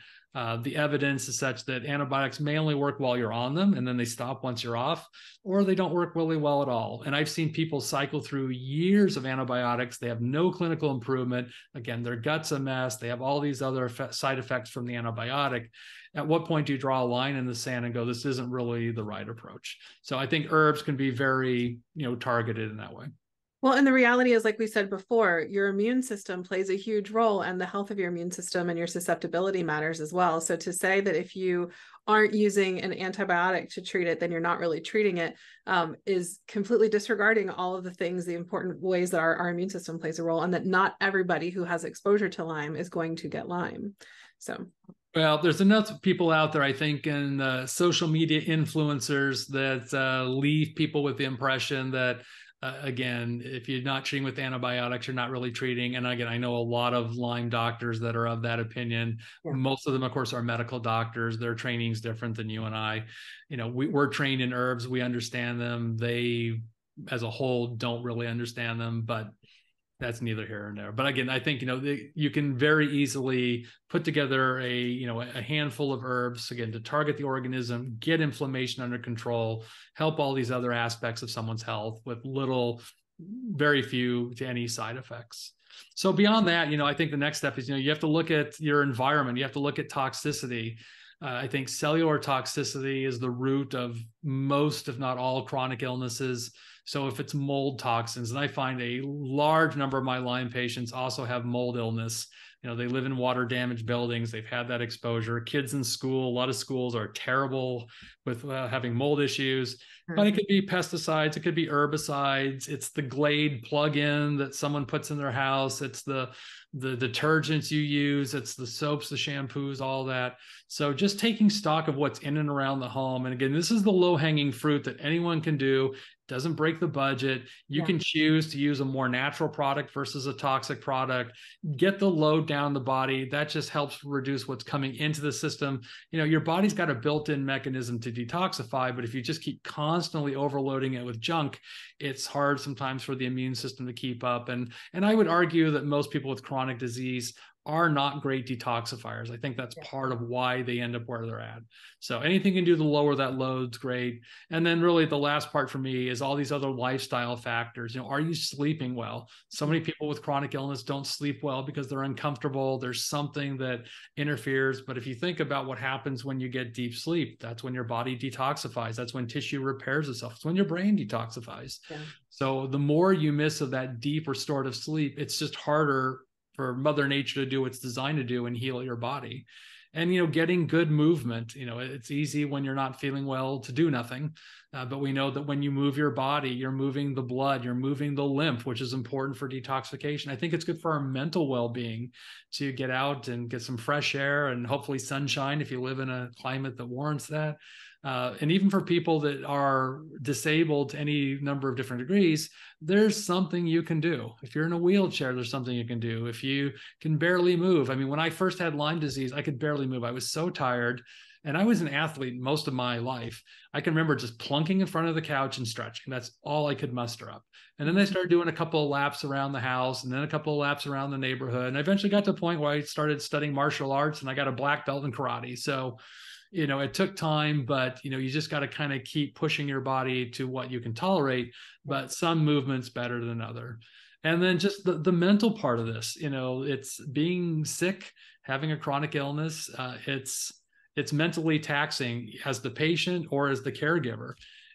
the evidence is such that antibiotics may only work while you're on them, and then they stop once you're off, or they don't work really well at all. And I've seen people cycle through years of antibiotics. They have no clinical improvement. Again, their gut's a mess. They have all these other side effects from the antibiotic. At what point do you draw a line in the sand and go, this isn't really the right approach? So I think herbs can be very, targeted in that way. Well, and the reality is, like we said before, your immune system plays a huge role, and the health of your immune system and your susceptibility matters as well. So to say that if you aren't using an antibiotic to treat it, then you're not really treating it, is completely disregarding all of the things, the important ways that our immune system plays a role, and that not everybody who has exposure to Lyme is going to get Lyme. So. Well, there's enough people out there, I think, in social media influencers that leave people with the impression that again, if you're not treating with antibiotics, you're not really treating. And again, I know a lot of Lyme doctors that are of that opinion. Yeah. Most of them, of course, are medical doctors. Their training is different than you and I. We're trained in herbs. We understand them. They, as a whole, don't really understand them, but that's neither here nor there. But again, I think, you can very easily put together a handful of herbs, again, to target the organism, get inflammation under control, help all these other aspects of someone's health with very few to any side effects. So beyond that, I think the next step is, you have to look at your environment. You have to look at toxicity. I think cellular toxicity is the root of most, if not all, chronic illnesses. So if it's mold toxins, and I find a large number of my Lyme patients also have mold illness. They live in water damaged buildings. They've had that exposure. Kids in school, a lot of schools are terrible with having mold issues, but it could be pesticides. It could be herbicides. It's the Glade plug-in that someone puts in their house. It's the detergents you use. It's the soaps, the shampoos, all that. So just taking stock of what's in and around the home. And again, this is the low-hanging fruit that anyone can do. Doesn't break the budget. You can choose to use a more natural product versus a toxic product. Get the load down the body. That just helps reduce what's coming into the system. Your body's got a built-in mechanism to detoxify, but if you just keep constantly overloading it with junk, it's hard sometimes for the immune system to keep up. And I would argue that most people with chronic disease are not great detoxifiers. I think that's part of why they end up where they're at. So anything you can do to lower that load's great. And then really the last part for me is all these other lifestyle factors. Are you sleeping well? So many people with chronic illness don't sleep well because they're uncomfortable. There's something that interferes. But if you think about what happens when you get deep sleep, that's when your body detoxifies. That's when tissue repairs itself. It's when your brain detoxifies. Yeah. So the more you miss of that deep restorative sleep, it's just harder for Mother Nature to do what it's designed to do and heal your body. And, getting good movement, it's easy when you're not feeling well to do nothing. But we know that when you move your body, you're moving the blood, you're moving the lymph, which is important for detoxification. I think it's good for our mental well-being to get out and get some fresh air and hopefully sunshine if you live in a climate that warrants that. And even for people that are disabled to any number of different degrees, there's something you can do. If you're in a wheelchair, there's something you can do. If you can barely move. I mean, when I first had Lyme disease, I could barely barely move. I was so tired. And I was an athlete most of my life. I can remember just plunking in front of the couch and stretching. That's all I could muster up. And then I started doing a couple of laps around the house and then a couple of laps around the neighborhood. And I eventually got to a point where I started studying martial arts and I got a black belt in karate. So, it took time, but, you just got to kind of keep pushing your body to what you can tolerate, but some movements better than other. And then just the mental part of this, it's being sick, having a chronic illness. It's mentally taxing as the patient or as the caregiver.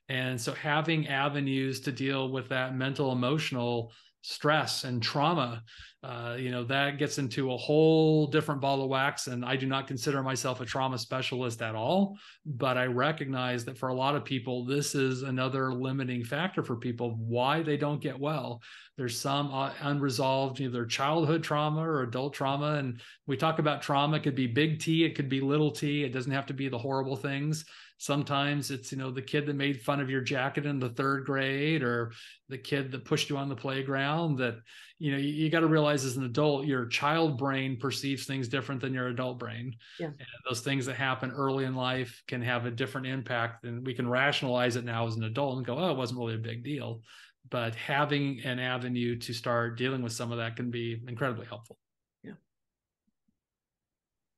And so having avenues to deal with that mental, emotional stress and trauma, that gets into a whole different ball of wax. And I do not consider myself a trauma specialist at all, but I recognize that for a lot of people, this is another limiting factor for people, why they don't get well. There's some unresolved, either childhood trauma or adult trauma. And we talk about trauma, it could be big T, it could be little t. It doesn't have to be the horrible things. Sometimes it's, the kid that made fun of your jacket in the 3rd grade, or the kid that pushed you on the playground. That, you got to realize as an adult, your child brain perceives things different than your adult brain. Yeah. And those things that happen early in life can have a different impact, and we can rationalize it now as an adult and go, oh, it wasn't really a big deal. But having an avenue to start dealing with some of that can be incredibly helpful. Yeah.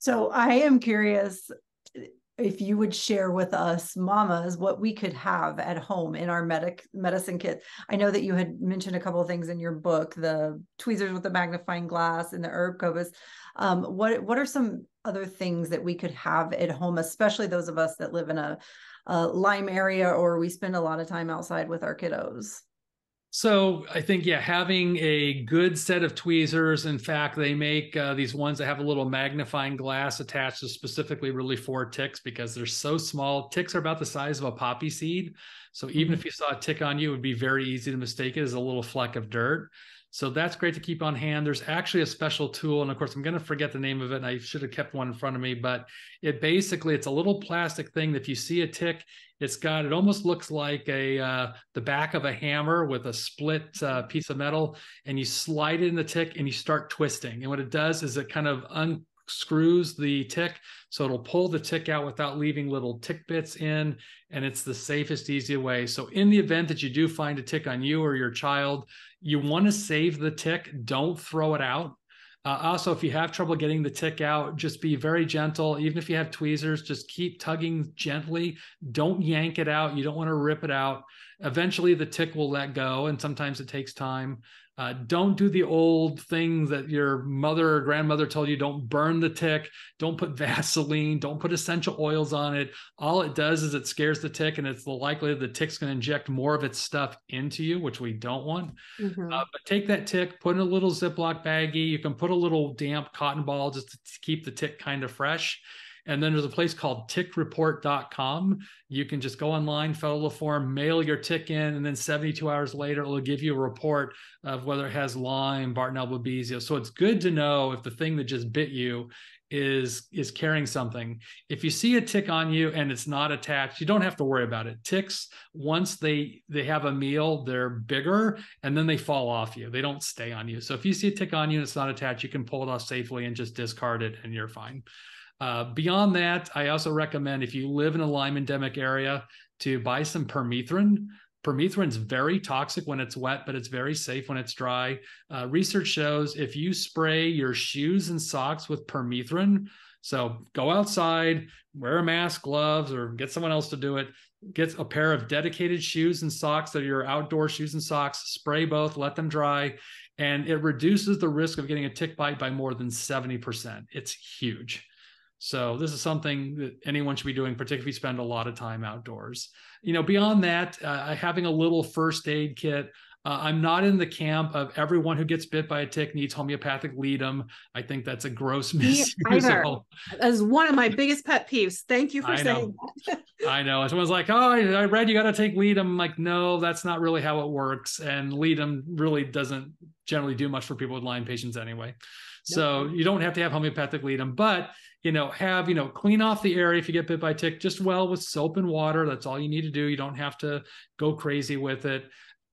So I am curious if you would share with us mamas what we could have at home in our medicine kit. I know that you had mentioned a couple of things in your book, the tweezers with the magnifying glass and the herb cobas. What are some other things that we could have at home, especially those of us that live in a Lyme area, or we spend a lot of time outside with our kiddos? So I think, having a good set of tweezers. In fact, they make these ones that have a little magnifying glass attached to specifically really for ticks, because they're so small. Ticks are about the size of a poppy seed. So even if you saw a tick on you, it would be very easy to mistake it as a little fleck of dirt. So that's great to keep on hand. There's actually a special tool, and of course, I'm going to forget the name of it, and I should have kept one in front of me, but it's a little plastic thing that if you see a tick, it almost looks like the back of a hammer with a split piece of metal, and you slide it in the tick and you start twisting. And what it does is it kind of unscrews the tick, so it'll pull the tick out without leaving little tick bits in, and it's the safest, easy way. So in the event that you do find a tick on you or your child, you want to save the tick. Don't throw it out. Also, if you have trouble getting the tick out, just be very gentle. Even if you have tweezers, just keep tugging gently. Don't yank it out. You don't want to rip it out. Eventually, the tick will let go, and sometimes it takes time. Don't do the old thing that your mother or grandmother told you. Don't burn the tick. Don't put Vaseline. Don't put essential oils on it. All it does is it scares the tick, and it's the likelihood the tick's going to inject more of its stuff into you, which we don't want. But take that tick, put in a little Ziploc baggie. You can put a little damp cotton ball just to keep the tick kind of fresh. And then there's a place called tickreport.com. You can just go online, fill out a form, mail your tick in, and then 72 hours later, it'll give you a report of whether it has Lyme, Bartonella, Babesia. So it's good to know if the thing that just bit you is carrying something. If you see a tick on you and it's not attached, you don't have to worry about it. Ticks, once they have a meal, they're bigger, and then they fall off you. They don't stay on you. So if you see a tick on you and it's not attached, you can pull it off safely and just discard it, and you're fine. Beyond that, I also recommend, if you live in a Lyme endemic area, to buy some permethrin. Permethrin's very toxic when it's wet, but it's very safe when it's dry. Research shows if you spray your shoes and socks with permethrin, so go outside, wear a mask, gloves, or get someone else to do it. Get a pair of dedicated shoes and socks that are your outdoor shoes and socks, spray both, let them dry, and it reduces the risk of getting a tick bite by more than 70%. It's huge. So this is something that anyone should be doing, particularly if you spend a lot of time outdoors. Beyond that, having a little first aid kit. I'm not in the camp of everyone who gets bit by a tick needs homeopathic Lidum. I think that's a gross misuse. As one of my biggest pet peeves. Thank you for saying that. I know. Someone's like, oh, I read you got to take Lidum. I'm like, no, that's not really how it works. And Lidum really doesn't generally do much for people with Lyme patients anyway. So you don't have to have homeopathic Lidum, but clean off the area if you get bit by a tick, just with soap and water. That's all you need to do. You don't have to go crazy with it.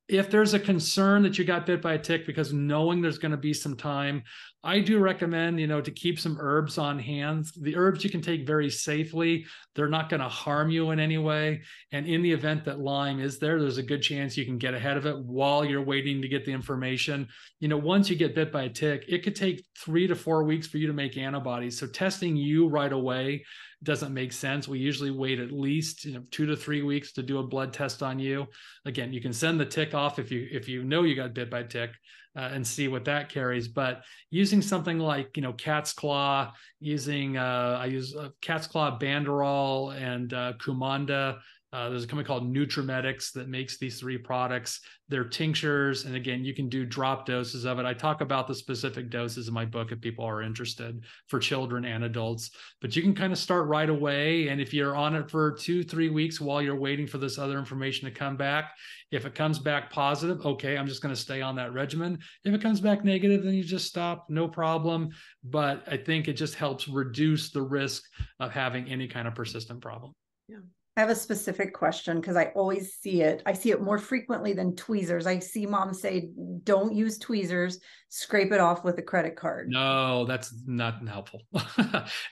If there's a concern that you got bit by a tick, because knowing there's going to be some time, I do recommend, to keep some herbs on hand. The herbs you can take very safely. They're not going to harm you in any way. And in the event that Lyme is there, there's a good chance you can get ahead of it while you're waiting to get the information. Once you get bit by a tick, it could take 3 to 4 weeks for you to make antibodies. So testing you right away doesn't make sense. We usually wait at least 2 to 3 weeks to do a blood test on you. Again, you can send the tick off if you know you got bit by a tick. And see what that carries. But using something like, cat's claw, I use cat's claw, banderol, and Kumanda. There's a company called Nutrimedics that makes these 3 products. They're tinctures. And again, you can do drop doses of it. I talk about the specific doses in my book if people are interested, for children and adults. But you can kind of start right away. And if you're on it for 2-3 weeks while you're waiting for this other information to come back, if it comes back positive, okay, I'm just going to stay on that regimen. If it comes back negative, then you just stop, no problem. But I think it just helps reduce the risk of having any kind of persistent problem. Yeah. I have a specific question because I always see it. I see it more frequently than tweezers. I see moms say, don't use tweezers, scrape it off with a credit card. No, that's not helpful.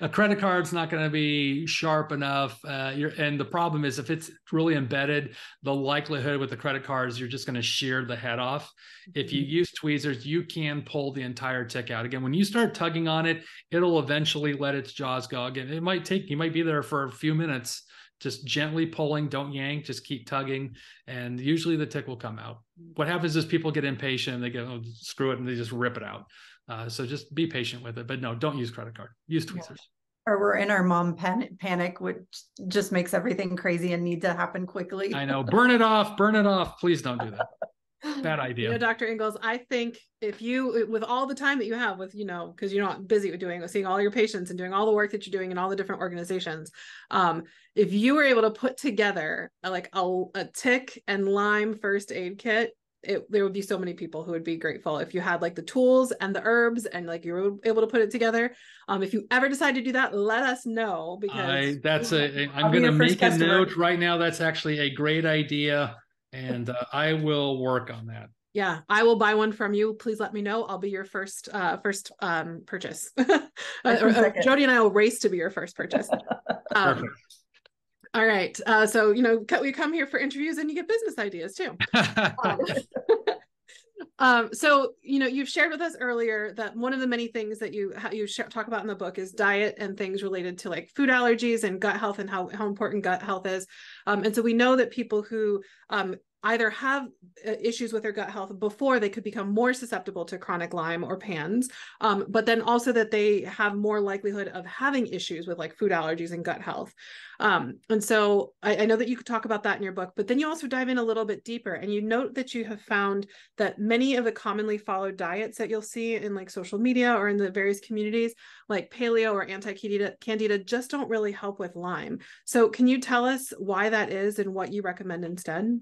A credit card's not going to be sharp enough. And the problem is, if it's really embedded, the likelihood with the credit card is you're just going to shear the head off. If you use tweezers, you can pull the entire tick out. Again, when you start tugging on it, it'll eventually let its jaws go. Again, you might be there for a few minutes, just gently pulling, don't yank, just keep tugging. And usually the tick will come out. What happens is people get impatient and they go, oh, screw it, and they just rip it out. So just be patient with it. But no, don't use credit card. Use tweezers. Or we're in our mom panic, which just makes everything crazy and need to happen quickly. I know. Burn it off. Burn it off. Please don't do that. Bad idea. Dr. Ingles, I think if you, with all the time that you have with, because you're not busy with seeing all your patients and doing all the work that you're doing in all the different organizations, if you were able to put together a tick and Lyme first aid kit, there would be so many people who would be grateful if you had the tools and the herbs and you were able to put it together. If you ever decide to do that, let us know, because I'm going to make a note right now. That's actually a great idea. And I will work on that. Yeah, I will buy one from you. Please let me know. I'll be your first purchase. Jody and I will race to be your first purchase. Perfect. All right. So, we come here for interviews and you get business ideas too. So, you've shared with us earlier that one of the many things that you talk about in the book is diet and things related to food allergies and gut health and how important gut health is. And so we know that people who either have issues with their gut health before they could become more susceptible to chronic Lyme or PANS, but then also that they have more likelihood of having issues with food allergies and gut health. And so I know that you could talk about that in your book, but then you also dive in a little bit deeper and you note that you have found that many of the commonly followed diets that you'll see in social media or in the various communities, like paleo or anti-candida, just don't really help with Lyme. So can you tell us why that is and what you recommend instead?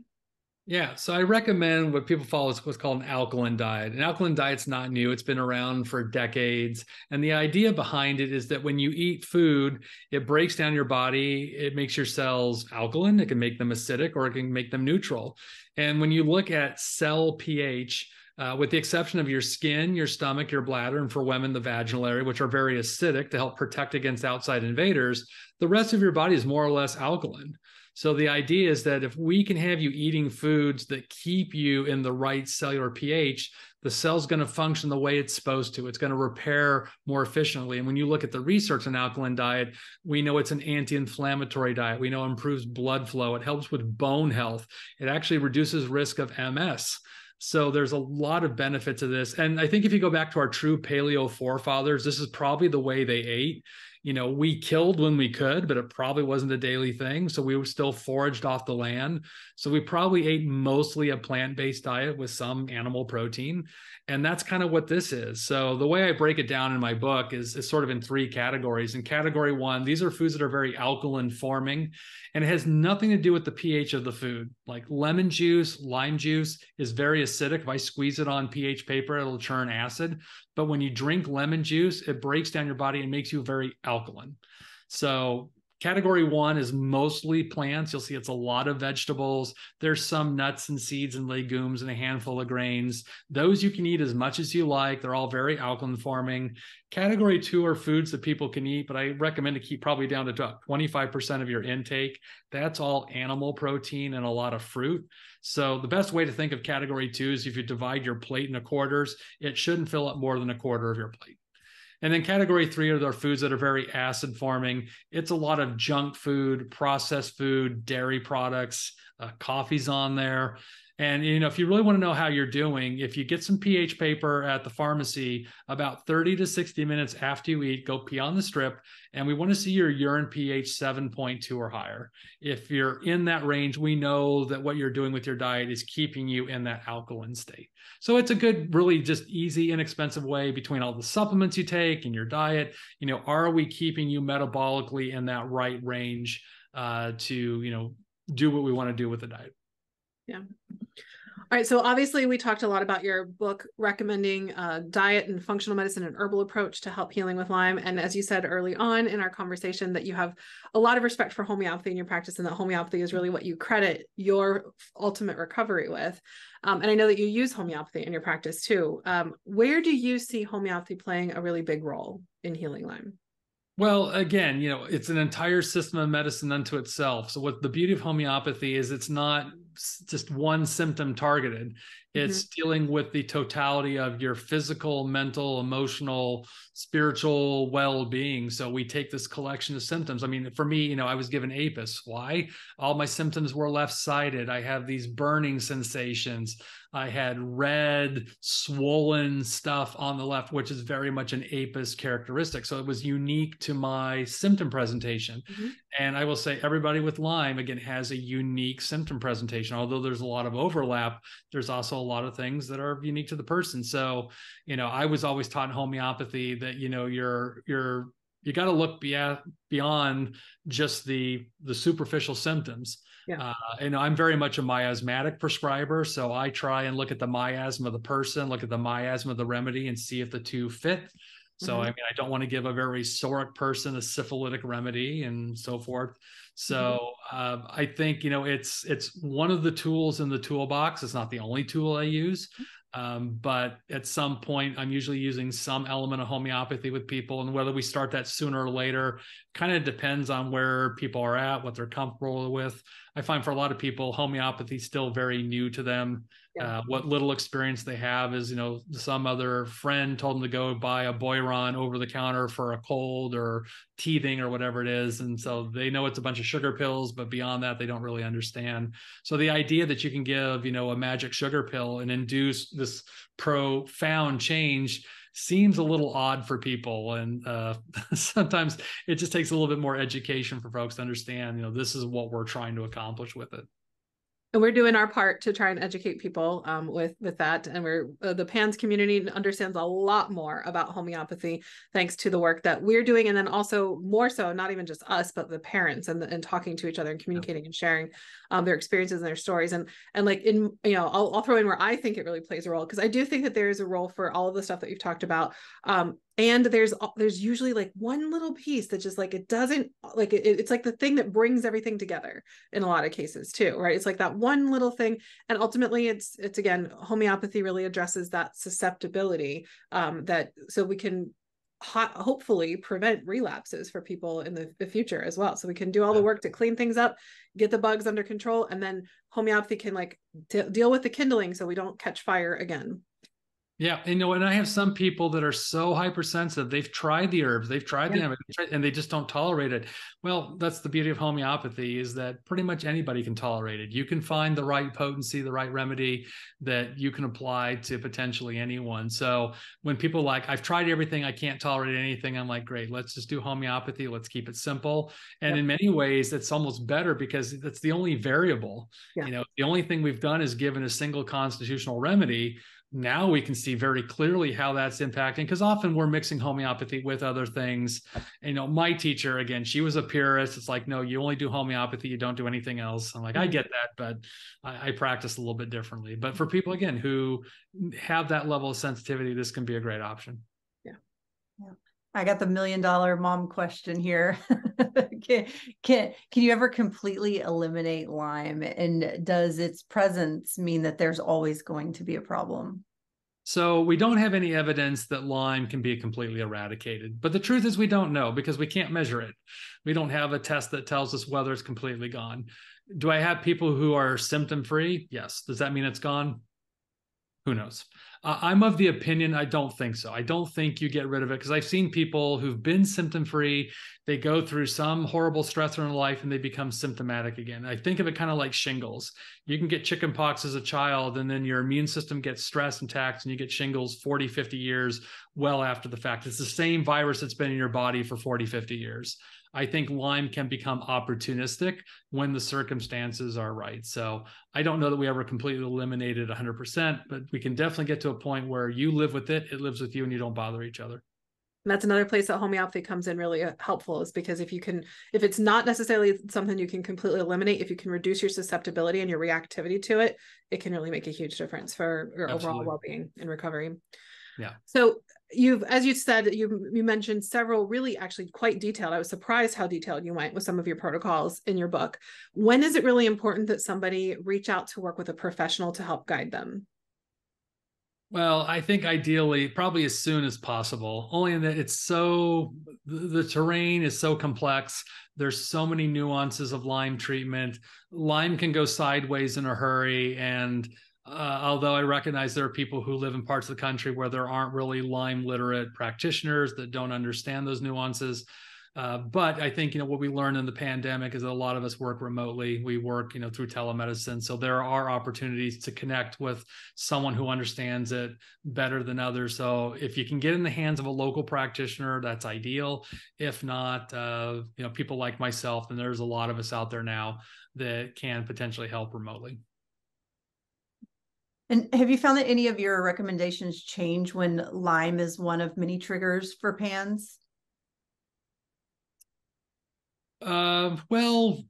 Yeah, so I recommend what people follow is what's called an alkaline diet. An alkaline diet's not new. It's been around for decades. And the idea behind it is that when you eat food, it breaks down your body. It makes your cells alkaline. It can make them acidic or it can make them neutral. And when you look at cell pH, with the exception of your skin, your stomach, your bladder, and for women, the vaginal area, which are very acidic to help protect against outside invaders, the rest of your body is more or less alkaline. So the idea is that if we can have you eating foods that keep you in the right cellular pH, the cell's going to function the way it's supposed to. It's going to repair more efficiently. And when you look at the research on alkaline diet, we know it's an anti-inflammatory diet. We know it improves blood flow. It helps with bone health. It actually reduces risk of MS. So there's a lot of benefit to this. And I think if you go back to our true paleo forefathers, this is probably the way they ate. We killed when we could, but it probably wasn't a daily thing. So we were still foraged off the land. So we probably ate mostly a plant-based diet with some animal protein. And that's kind of what this is. So the way I break it down in my book is sort of in 3 categories. In category 1, these are foods that are very alkaline forming, and it has nothing to do with the pH of the food. Like lemon juice, lime juice is very acidic. If I squeeze it on pH paper, it'll churn acid. But when you drink lemon juice, it breaks down your body and makes you very alkaline. So Category 1 is mostly plants. You'll see it's a lot of vegetables. There's some nuts and seeds and legumes and a handful of grains. Those you can eat as much as you like. They're all very alkaline forming. Category 2 are foods that people can eat, but I recommend to keep probably down to about 25% of your intake. That's all animal protein and a lot of fruit. So the best way to think of category 2 is if you divide your plate into quarters, it shouldn't fill up more than a quarter of your plate. And then category 3 are the foods that are very acid forming. It's a lot of junk food, processed food, dairy products, coffee's on there. And, if you really want to know how you're doing, if you get some pH paper at the pharmacy about 30 to 60 minutes after you eat, go pee on the strip. And we want to see your urine pH 7.2 or higher. If you're in that range, we know that what you're doing with your diet is keeping you in that alkaline state. So it's a good, really just easy, inexpensive way between all the supplements you take and your diet. Are we keeping you metabolically in that right range to, do what we want to do with the diet? Yeah. All right. So obviously we talked a lot about your book recommending diet and functional medicine and herbal approach to help healing with Lyme. And as you said early on in our conversation, that you have a lot of respect for homeopathy in your practice, and that homeopathy is really what you credit your ultimate recovery with. And I know that you use homeopathy in your practice too. Where do you see homeopathy playing a really big role in healing Lyme? Well, again, it's an entire system of medicine unto itself. So what the beauty of homeopathy is, it's not just one symptom targeted. It's dealing with the totality of your physical, mental, emotional, spiritual well-being. So we take this collection of symptoms. I mean, for me, I was given APIS. Why? All my symptoms were left-sided. I have these burning sensations. I had red, swollen stuff on the left, which is very much an APIS characteristic. So it was unique to my symptom presentation. And I will say everybody with Lyme, again, has a unique symptom presentation. Although there's a lot of overlap, there's also a lot of things that are unique to the person. So, I was always taught in homeopathy that, you got to look beyond just the superficial symptoms. Yeah. I'm very much a miasmatic prescriber. So I try and look at the miasm of the person, look at the miasm of the remedy, and see if the two fit. So, I don't want to give a very psoric person a syphilitic remedy and so forth. So I think, it's one of the tools in the toolbox. It's not the only tool I use. But at some point, I'm usually using some element of homeopathy with people, and whether we start that sooner or later kind of depends on where people are at, what they're comfortable with. I find for a lot of people, homeopathy is still very new to them. What little experience they have is, some other friend told them to go buy a Boiron over the counter for a cold or teething or whatever it is. And so they know it's a bunch of sugar pills, but beyond that, they don't really understand. So the idea that you can give, a magic sugar pill and induce this profound change seems a little odd for people. And sometimes it just takes a little bit more education for folks to understand, this is what we're trying to accomplish with it. And we're doing our part to try and educate people with that. And we're the PANS community understands a lot more about homeopathy thanks to the work that we're doing. And then also more so, not even just us, but the parents and talking to each other and communicating and sharing their experiences and their stories. And like I'll throw in where I think it really plays a role, because I do think that there is a role for all of the stuff that you've talked about. And there's usually like one little piece that just like, it doesn't like, it's like the thing that brings everything together in a lot of cases too, right? It's like that one little thing. And ultimately it's again, homeopathy really addresses that susceptibility so we can hopefully prevent relapses for people in the future as well. So we can do all the work to clean things up, get the bugs under control, and then homeopathy can like deal with the kindling so we don't catch fire again. Yeah. And I have some people that are so hypersensitive. They've tried the herbs, they've tried the antibiotics, and they just don't tolerate it. Well, that's the beauty of homeopathy, is that pretty much anybody can tolerate it. You can find the right potency, the right remedy that you can apply to potentially anyone. So when people I've tried everything, I can't tolerate anything, I'm like, great, let's just do homeopathy. Let's keep it simple. And in many ways, it's almost better because that's the only variable. The only thing we've done is given a single constitutional remedy. Now we can see very clearly how that's impacting, because often we're mixing homeopathy with other things. My teacher, again, she was a purist. It's like, no, you only do homeopathy, you don't do anything else. I'm like, I get that, but I practice a little bit differently. But for people, again, who have that level of sensitivity, this can be a great option. Yeah. I got the $1 million mom question here. Can you ever completely eliminate Lyme? And does its presence mean that there's always going to be a problem? So we don't have any evidence that Lyme can be completely eradicated. But the truth is we don't know because we can't measure it. We don't have a test that tells us whether it's completely gone. Do I have people who are symptom-free? Yes. Does that mean it's gone? Who knows? I'm of the opinion I don't think so. I don't think you get rid of it because I've seen people who've been symptom-free. They go through some horrible stressor in life and they become symptomatic again. I think of it kind of like shingles. You can get chickenpox as a child and then your immune system gets stressed and taxed and you get shingles 40, 50 years well after the fact. It's the same virus that's been in your body for 40, 50 years. I think Lyme can become opportunistic when the circumstances are right. So I don't know that we ever completely eliminate it 100%, but we can definitely get to a point where you live with it, it lives with you, and you don't bother each other. And that's another place that homeopathy comes in really helpful, is because if it's not necessarily something you can completely eliminate, if you can reduce your susceptibility and your reactivity to it, it can really make a huge difference for your overall well-being and recovery. Yeah. So as you said, you mentioned several really actually quite detailed. I was surprised how detailed you went with some of your protocols in your book. When is it really important that somebody reach out to work with a professional to help guide them? Well, I think ideally, probably as soon as possible, only in that the terrain is so complex. There's so many nuances of Lyme treatment. Lyme can go sideways in a hurry. And although I recognize there are people who live in parts of the country where there aren't really Lyme literate practitioners that don't understand those nuances. But I think, what we learned in the pandemic is that a lot of us work remotely. We work, through telemedicine. So there are opportunities to connect with someone who understands it better than others. So if you can get in the hands of a local practitioner, that's ideal. If not, people like myself, and there's a lot of us out there now that can potentially help remotely. And have you found that any of your recommendations change when Lyme is one of many triggers for PANS? Well,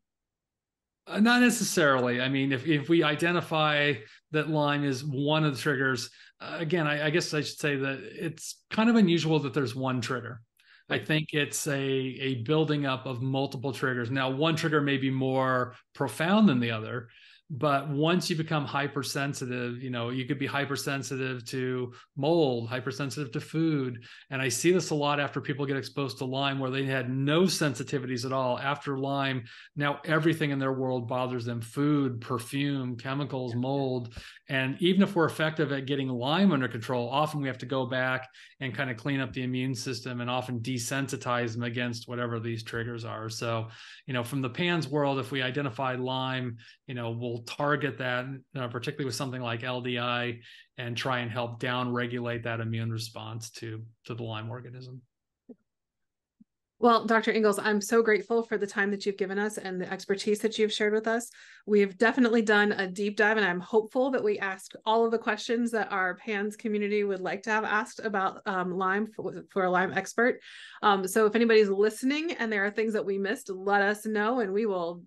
not necessarily. I mean, if we identify that Lyme is one of the triggers, again, I guess I should say that it's kind of unusual that there's one trigger. I think it's a building up of multiple triggers. Now, one trigger may be more profound than the other, but once you become hypersensitive, you could be hypersensitive to mold, hypersensitive to food. And I see this a lot after people get exposed to Lyme where they had no sensitivities at all. After Lyme, now everything in their world bothers them: food, perfume, chemicals, mold. And even if we're effective at getting Lyme under control, often we have to go back and kind of clean up the immune system and often desensitize them against whatever these triggers are. So, from the PANS world, if we identify Lyme, we'll target that, particularly with something like LDI, and try and help down regulate that immune response to the Lyme organism. Well, Dr. Ingles, I'm so grateful for the time that you've given us and the expertise that you've shared with us. We've definitely done a deep dive, and I'm hopeful that we asked all of the questions that our PANS community would like to have asked about Lyme for a Lyme expert. So if anybody's listening and there are things that we missed, let us know, and we will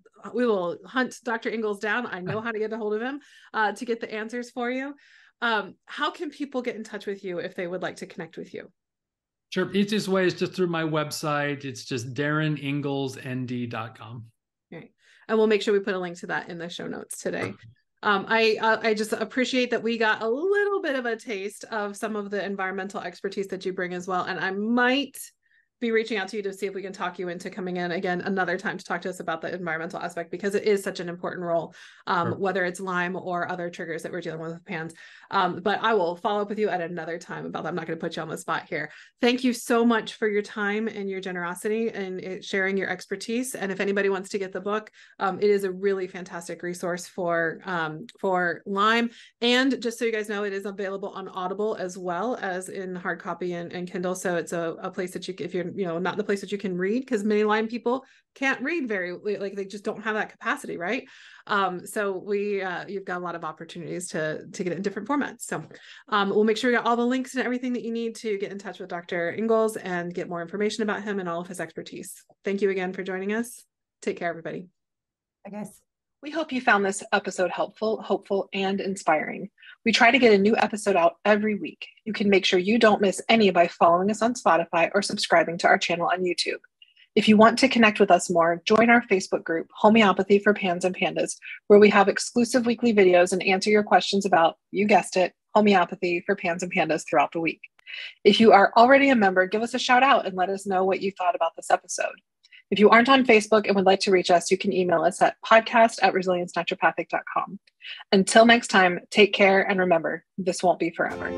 hunt Dr. Ingles down. I know how to get a hold of him to get the answers for you. How can people get in touch with you if they would like to connect with you? Sure. Easiest way is just through my website. It's just DarinInglesND.com. Right. And we'll make sure we put a link to that in the show notes today. I just appreciate that we got a little bit of a taste of some of the environmental expertise that you bring as well. And I might be reaching out to you to see if we can talk you into coming in again another time to talk to us about the environmental aspect, because it is such an important role, sure, whether it's Lyme or other triggers that we're dealing with PANS. But I will follow up with you at another time about that. I'm not going to put you on the spot here. Thank you so much for your time and your generosity and sharing your expertise. And if anybody wants to get the book, it is a really fantastic resource for Lyme. And just so you guys know, it is available on Audible as well as in hard copy and Kindle. So it's a place that if you're not the place that you can read, because many Lyme people can't read they just don't have that capacity, right? So you've got a lot of opportunities to get it in different formats. So we'll make sure you got all the links and everything that you need to get in touch with Dr. Ingles and get more information about him and all of his expertise. Thank you again for joining us. Take care, everybody. Bye, guys. We hope you found this episode helpful, hopeful, and inspiring. We try to get a new episode out every week. You can make sure you don't miss any by following us on Spotify or subscribing to our channel on YouTube. If you want to connect with us more, join our Facebook group, Homeopathy for Pans and Pandas, where we have exclusive weekly videos and answer your questions about, you guessed it, homeopathy for pans and pandas throughout the week. If you are already a member, give us a shout out and let us know what you thought about this episode. If you aren't on Facebook and would like to reach us, you can email us at podcast@resiliencenaturopathic.com. Until next time, take care and remember, this won't be forever.